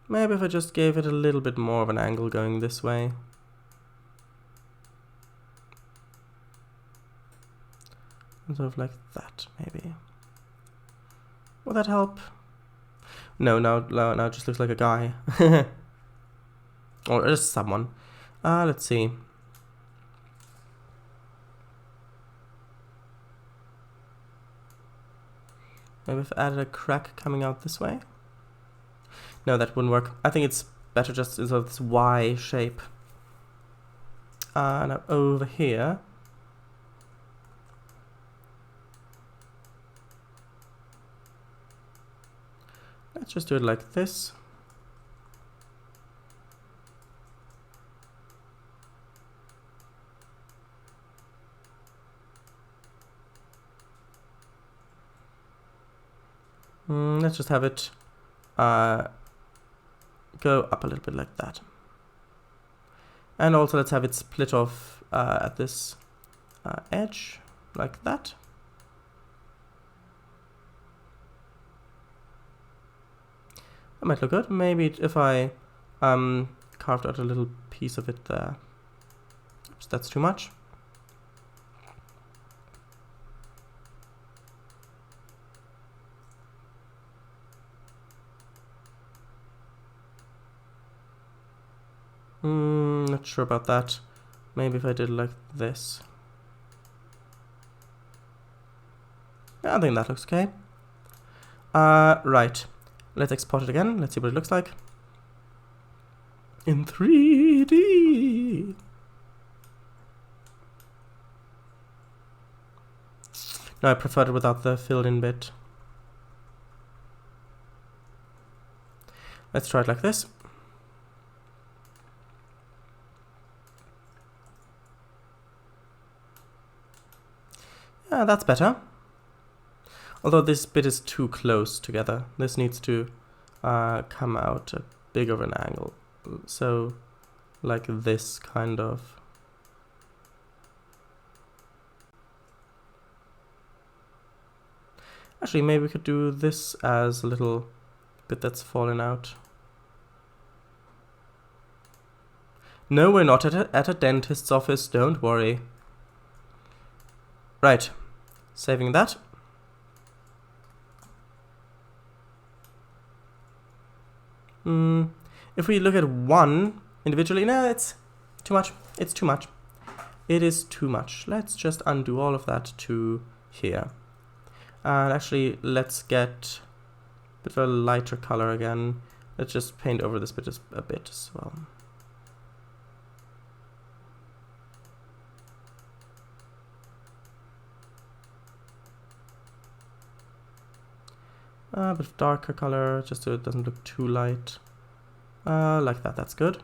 Maybe if I just gave it a little bit more of an angle going this way. Sort of like that, maybe. Will that help? No, now it just looks like a guy. Or just someone. Let's see. Maybe if I added a crack coming out this way. No, that wouldn't work. I think it's better just in sort of this Y shape. Now over here. Let's just do it like this. Let's just have it go up a little bit like that. And also let's have it split off at this edge, like that. That might look good. Maybe if I carved out a little piece of it there. Oops, that's too much. Not sure about that. Maybe if I did like this. Yeah, I think that looks okay. Right. Let's export it again. Let's see what it looks like. In 3D. No, I preferred it without the filled in bit. Let's try it like this. Yeah, that's better. Although this bit is too close together. This needs to come out at bigger of an angle. So, like this kind of. Actually, maybe we could do this as a little bit that's fallen out. No, we're not at a dentist's office, don't worry. Right, saving that. If we look at one individually, no, it's too much. It's too much. It is too much. Let's just undo all of that to here. And actually, let's get a bit of a lighter color again. Let's just paint over this bit a bit as well. A bit of darker color, just so it doesn't look too light. Like that, that's good.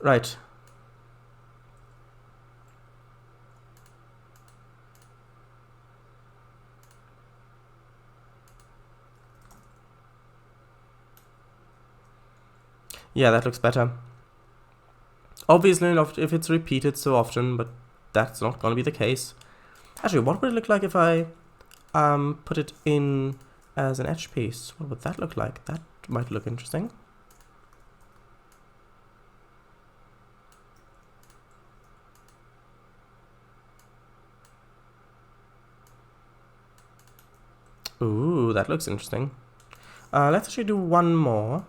Right. Yeah, that looks better. Obviously, not if it's repeated so often, but that's not going to be the case. Actually, what would it look like if I put it in as an edge piece? What would that look like? That might look interesting. Ooh, that looks interesting. Let's actually do one more.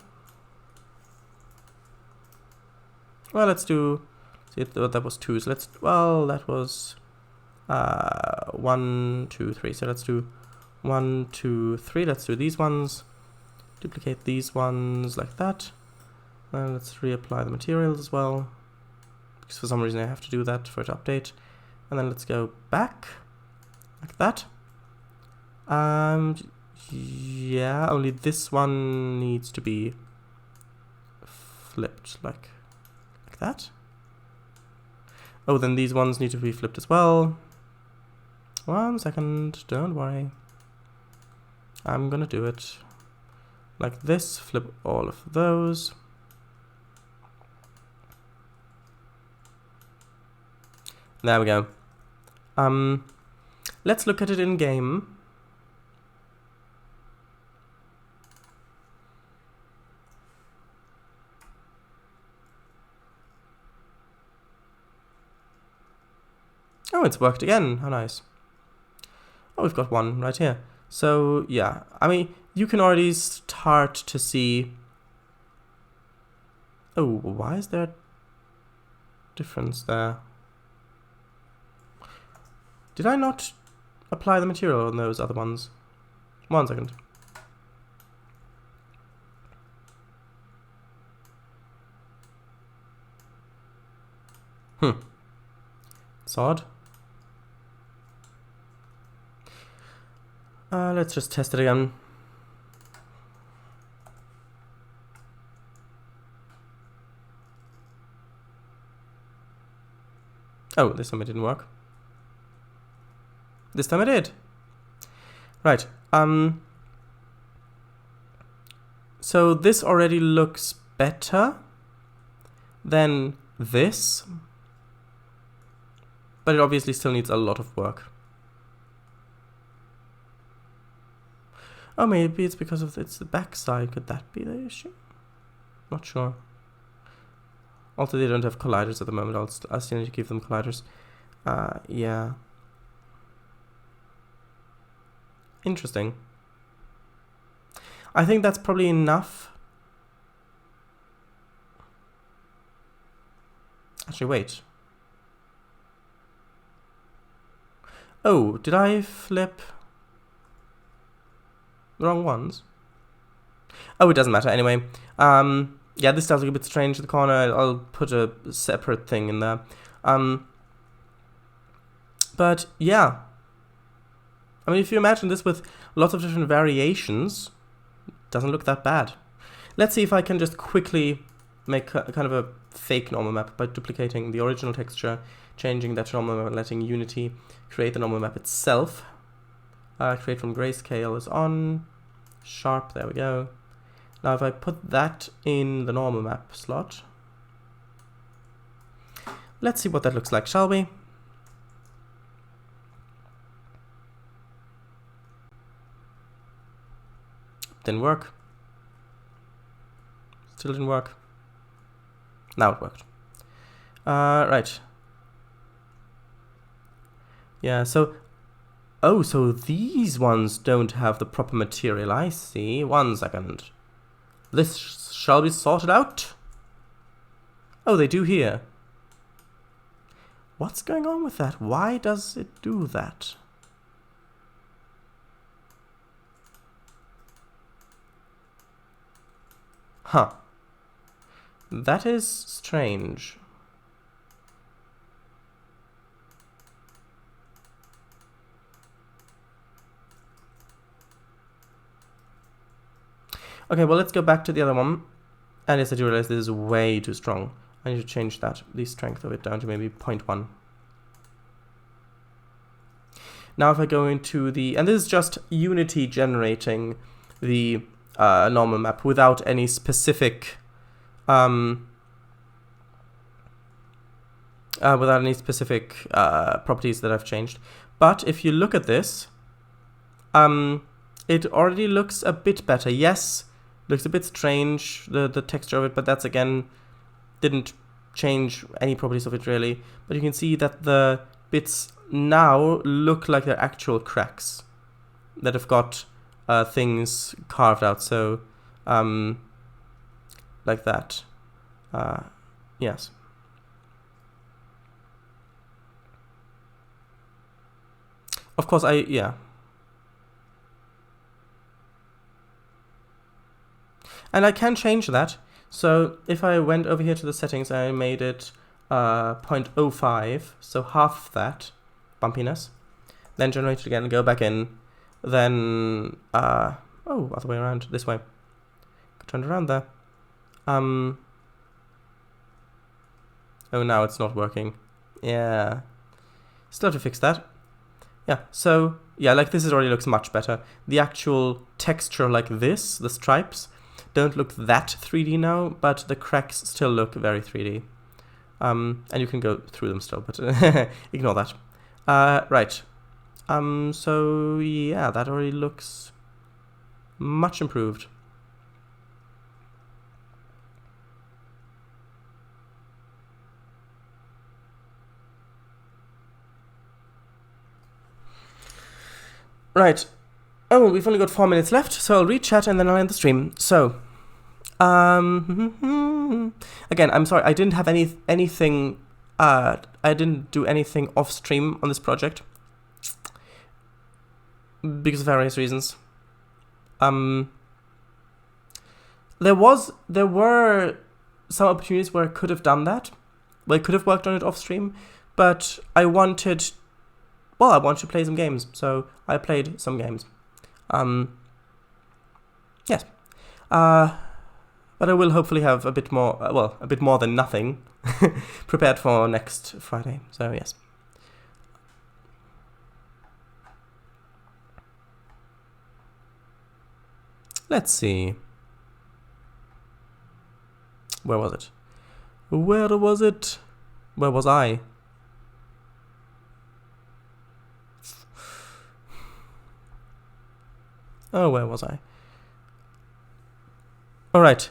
Well, let's do... See, that was 2, so let's... Well, that was... 1, 2, 3. So let's do 1, 2, 3. Let's do these ones. Duplicate these ones like that. And let's reapply the materials as well. Because for some reason I have to do that for it to update. And then let's go back. Like that. Yeah, only this one needs to be flipped like that. Oh, then these ones need to be flipped as well. 1 second, don't worry. I'm gonna do it like this, flip all of those. There we go. Let's look at it in game. Oh, it's worked again. How nice. Oh, we've got one right here. So, yeah. I mean, you can already start to see... Oh, why is there a difference there? Did I not apply the material on those other ones? 1 second. It's odd. Let's just test it again. Oh, this time it didn't work. This time it did. Right. So this already looks better than this, but it obviously still needs a lot of work. Oh, maybe it's because of it's the back side. Could that be the issue? Not sure. Also, they don't have colliders at the moment. I'll still need to give them colliders. Yeah. Interesting. I think that's probably enough. Actually, wait. Oh, did I flip the wrong ones? Oh, it doesn't matter anyway. Yeah, this does look a bit strange in the corner. I'll put a separate thing in there. But yeah. I mean, if you imagine this with lots of different variations, it doesn't look that bad. Let's see if I can just quickly make kind of a fake normal map by duplicating the original texture, changing that to normal map, letting Unity create the normal map itself. Create from grayscale is on. Sharp, there we go. Now if I put that in the normal map slot, let's see what that looks like, shall we? Didn't work. Still didn't work. Now it worked. Right. Yeah, so... Oh, so these ones don't have the proper material, I see. 1 second. This shall be sorted out. Oh, they do here. What's going on with that? Why does it do that? Huh. That is strange. Okay, well, let's go back to the other one. And yes, I do realize this is way too strong. I need to change that, the strength of it down to maybe 0.1. Now if I go into the, and this is just Unity generating the normal map without any specific properties that I've changed. But if you look at this, it already looks a bit better. Yes, looks a bit strange, the texture of it, but that's again, didn't change any properties of it really. But you can see that the bits now look like they're actual cracks that have got things carved out. So, like that. Yes. Of course, yeah. And I can change that. So if I went over here to the settings, I made it 0.05, so half that bumpiness. Then generate it again, go back in. Then, oh, other way around, this way. Turn it around there. Oh, now it's not working. Yeah. Still have to fix that. Yeah, so, yeah, like this already looks much better. The actual texture like this, the stripes, don't look that 3D now, but the cracks still look very 3D. And you can go through them still, but ignore that. Right. So, yeah, that already looks much improved. Right. Oh, we've only got 4 minutes left, so I'll read chat and then I'll end the stream. So, again, I'm sorry, I didn't have anything, I didn't do anything off stream on this project. Because of various reasons. There were some opportunities where I could have done that. Where I could have worked on it off stream, but I wanted to play some games, so I played some games. Yes. But I will hopefully have a bit more, a bit more than nothing prepared for next Friday, so yes. Let's see. Where was it? Where was it? Where was I? Oh, where was I? All right.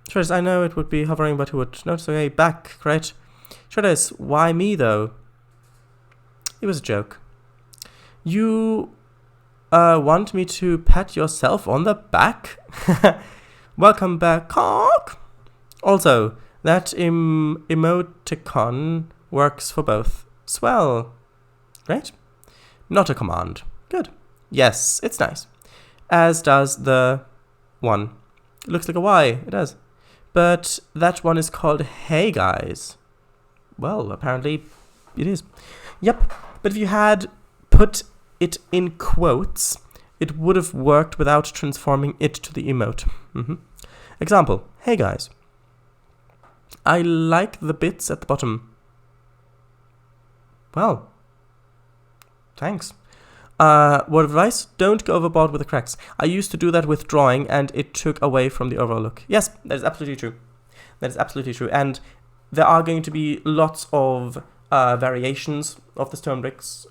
Shredders, I know it would be hovering, but it would notice. Okay, back, right? Shredders, why me though? It was a joke. You want me to pat yourself on the back? Welcome back, cock. Also, that emoticon works for both. Swell. Great. Not a command. Good. Yes, it's nice. As does the one. It looks like a Y. It does. But that one is called Hey Guys. Well, apparently it is. Yep. But if you had put it in quotes, it would have worked without transforming it to the emote. Example. Hey guys. I like the bits at the bottom. Well, thanks. Word of advice, don't go overboard with the cracks. I used to do that with drawing and it took away from the overall look. Yes, that is absolutely true. That is absolutely true. And there are going to be lots of variations of the stone bricks.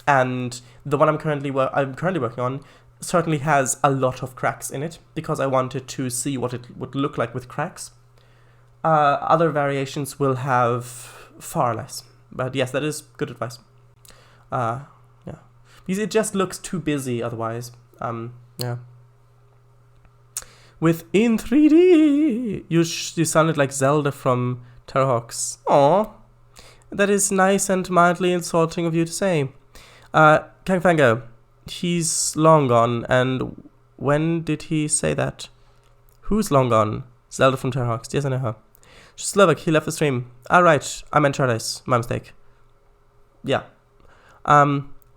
And the one I'm currently working on certainly has a lot of cracks in it because I wanted to see what it would look like with cracks. Other variations will have far less. But yes, that is good advice. Yeah. Because it just looks too busy otherwise. Yeah. Within 3D! You sounded like Zelda from Terrahawks. Aww. That is nice and mildly insulting of you to say. Kang Fango, he's long gone, and when did he say that? Who's long gone? Zelda from Terrahawks. Yes, I know her. Slovak, he left the stream. Right, I meant Charles. My mistake. Yeah.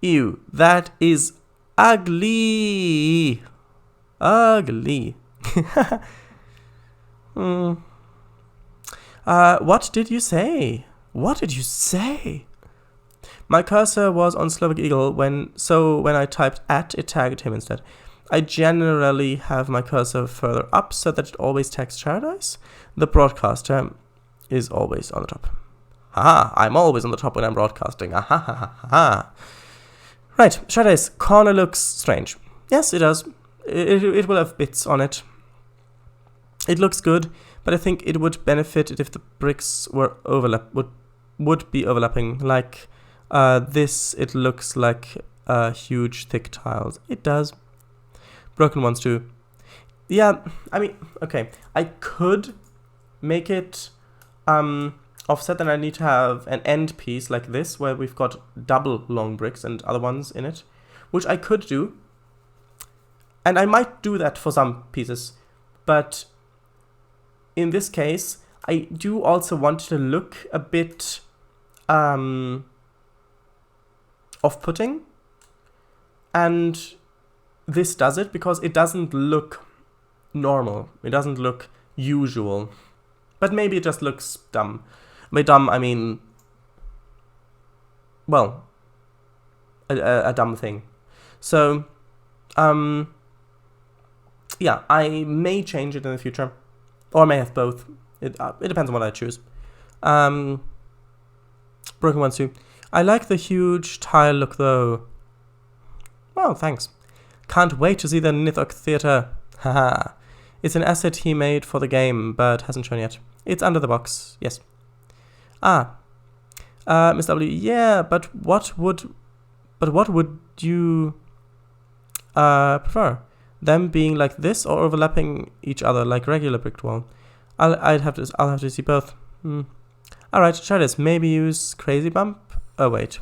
Ew, that is ugly. Ugly. What did you say? What did you say? My cursor was on Slovak Eagle when I typed at, it tagged him instead. I generally have my cursor further up so that it always tags Paradise. The broadcaster is always on the top. Haha, I'm always on the top when I'm broadcasting. Ha ha ha. Right, Paradise corner looks strange. Yes, it does. It will have bits on it. It looks good, but I think it would benefit if the bricks were would be overlapping. Like this, it looks like huge thick tiles. It does. Broken ones too. Yeah, I mean, okay. I could make it offset, and I need to have an end piece like this, where we've got double long bricks and other ones in it, which I could do. And I might do that for some pieces, but in this case, I do also want to look a bit off-putting, and this does it because it doesn't look normal. It doesn't look usual, but maybe it just looks dumb. By dumb, I mean, well, a dumb thing. So, yeah, I may change it in the future, or I may have both. It depends on what I choose. Broken ones too. I like the huge tile look though. Well, thanks. Can't wait to see the Nithok Theatre. Haha. It's an asset he made for the game, but hasn't shown yet. It's under the box. Yes. Miss W. Yeah, but what would you prefer? Them being like this or overlapping each other like regular brick wall? I'll have to see both. Alright, try this. Maybe use Crazy Bump. Oh wait.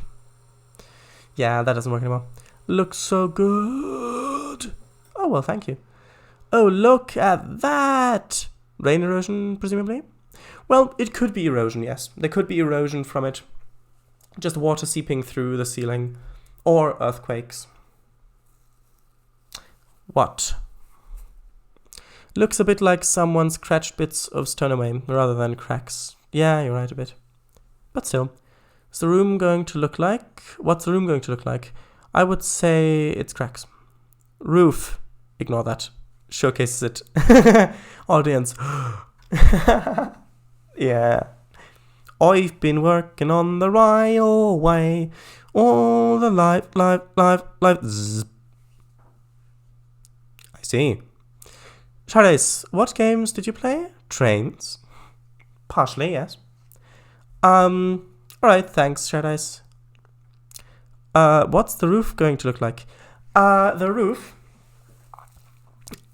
Yeah, that doesn't work anymore. Looks so good. Oh well, thank you. Oh, look at that! Rain erosion, presumably? Well, it could be erosion, yes. There could be erosion from it. Just water seeping through the ceiling. Or earthquakes. What? Looks a bit like someone scratched bits of stone away, rather than cracks. Yeah, you're right a bit. But still. What's the room going to look like? I would say it's cracks. Roof. Ignore that. Showcases it. Audience. Yeah. I've been working on the railway all the life. Zzz. I see. Charles, what games did you play? Trains. Partially, yes. Alright, thanks, Shadice. What's the roof going to look like? The roof...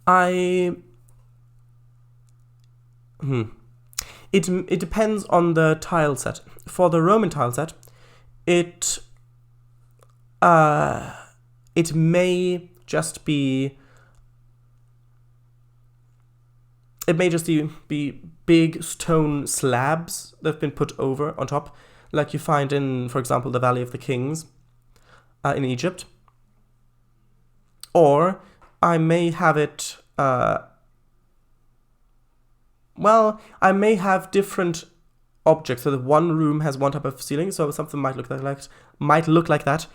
It depends on the tile set. For the Roman tile set, it may just be... It may just be big stone slabs that have been put over on top, like you find in, for example, the Valley of the Kings in Egypt. Or I may have it... well, I may have different objects. So that one room has one type of ceiling, so something might look like that.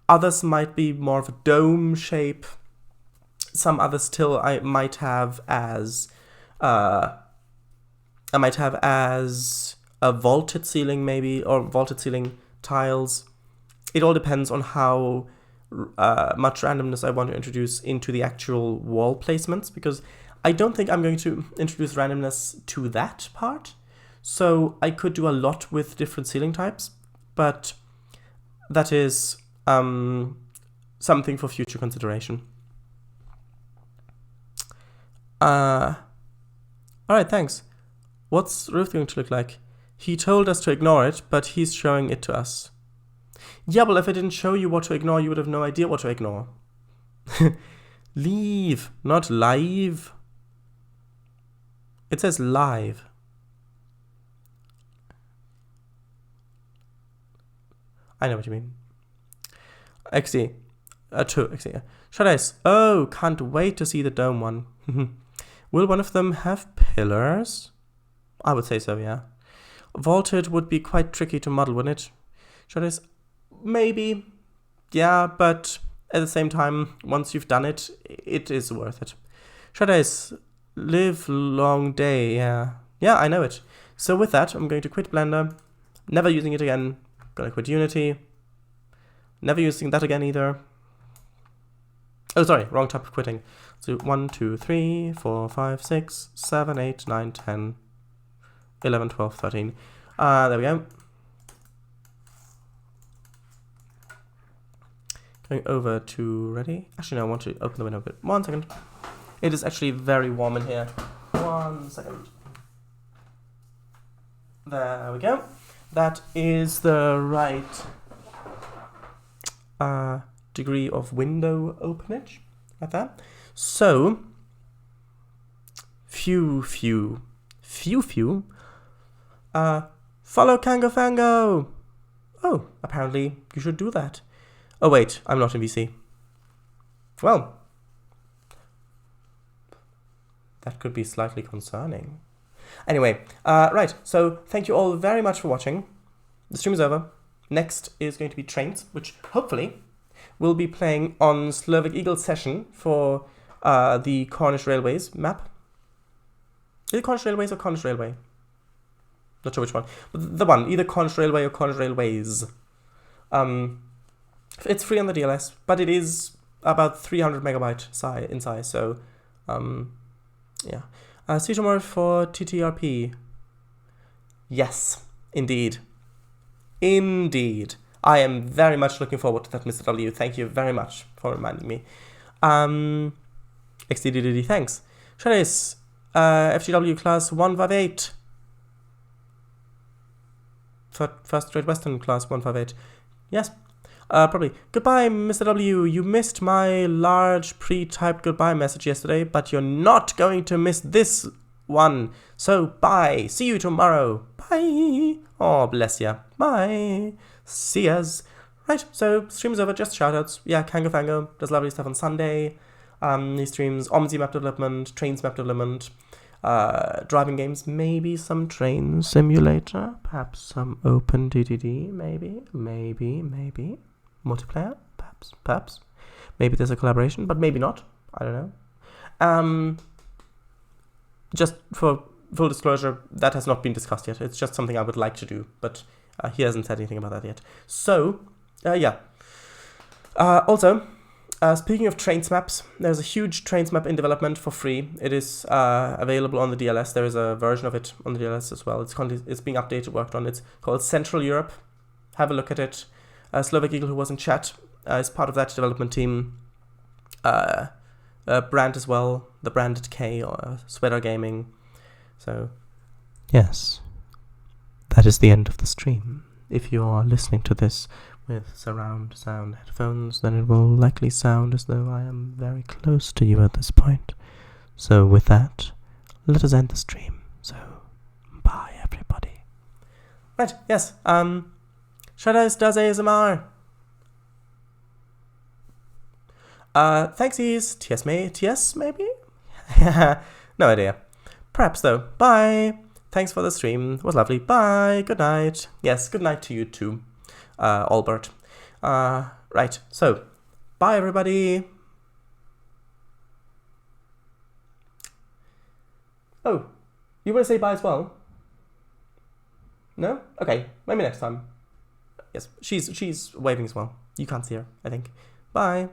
Others might be more of a dome shape. Some others still I might have as a vaulted ceiling maybe, or vaulted ceiling tiles. It all depends on how much randomness I want to introduce into the actual wall placements, because I don't think I'm going to introduce randomness to that part. So I could do a lot with different ceiling types, but that is something for future consideration. Alright, thanks. What's roof going to look like? He told us to ignore it, but he's showing it to us. Yeah, well, if I didn't show you what to ignore, you would have no idea what to ignore. Leave, not live. It says live. I know what you mean. XD. 2 XD. Yeah. Shadows. Oh, can't wait to see the dome one. Will one of them have pillars? I would say so, yeah. Vaulted would be quite tricky to model, wouldn't it? Shadows. Maybe. Yeah, but at the same time, once you've done it, it is worth it. Shadows. Live long day, yeah. Yeah, I know it. So with that, I'm going to quit Blender. Never using it again. Gonna quit Unity. Never using that again either. Oh, sorry, wrong type of quitting. So 1, 2, 3, 4, 5, 6, 7, 8, 9, 10, 11, 12, 13. There we go. Going over to ready. Actually, no, I want to open the window a bit. 1 second. It is actually very warm in here. 1 second. There we go. That is the right degree of window openage, like that. So, follow Kango Fango. Oh, apparently you should do that. Oh wait, I'm not in VC. Well, that could be slightly concerning. Anyway, right, so thank you all very much for watching. The stream is over. Next is going to be Trains, which hopefully will be playing on Slovak Eagle session for the Cornish Railways map. Is it Cornish Railways or Cornish Railway? Not sure which one. But the one, either Cornish Railway or Cornish Railways. It's free on the DLS, but it is about 300 megabyte in size, so yeah. See you tomorrow for TTRP. Yes, indeed. Indeed. I am very much looking forward to that, Mr. W. Thank you very much for reminding me. XDDD, thanks. Shadows, FGW class 158. First Great Western class 158. Yes, probably. Goodbye, Mr. W. You missed my large pre-typed goodbye message yesterday, but you're not going to miss this one. So, bye. See you tomorrow. Bye. Oh, bless ya. Bye. See yas. Right, so stream is over, just shoutouts. Yeah, Kango Fango does lovely stuff on Sunday. He streams OMSI map development, Trains map development, driving games, maybe some train simulator, perhaps some open DDD, maybe. Multiplayer, perhaps. Maybe there's a collaboration, but maybe not. I don't know. Just for full disclosure, that has not been discussed yet. It's just something I would like to do, but he hasn't said anything about that yet. So, yeah. Also, speaking of Trains maps, there's a huge Trains map in development for free. It is available on the DLS. There is a version of it on the DLS as well. It's being updated, worked on. It's called Central Europe. Have a look at it. Slovak Eagle, who was in chat, is part of that development team. Brand as well, the Branded K or Sweater Gaming. So, yes, that is the end of the stream. If you are listening to this with surround sound headphones, then it will likely sound as though I am very close to you at this point. So with that, let us end the stream. So, bye everybody. Right, yes, Shadows does ASMR. Thanksies. TS maybe? No idea. Perhaps though. Bye. Thanks for the stream. It was lovely. Bye. Good night. Yes, good night to you too, Albert. Right. So, bye everybody. Oh, you want to say bye as well? No? Okay. Maybe next time. Yes, she's waving as well. You can't see her, I think. Bye.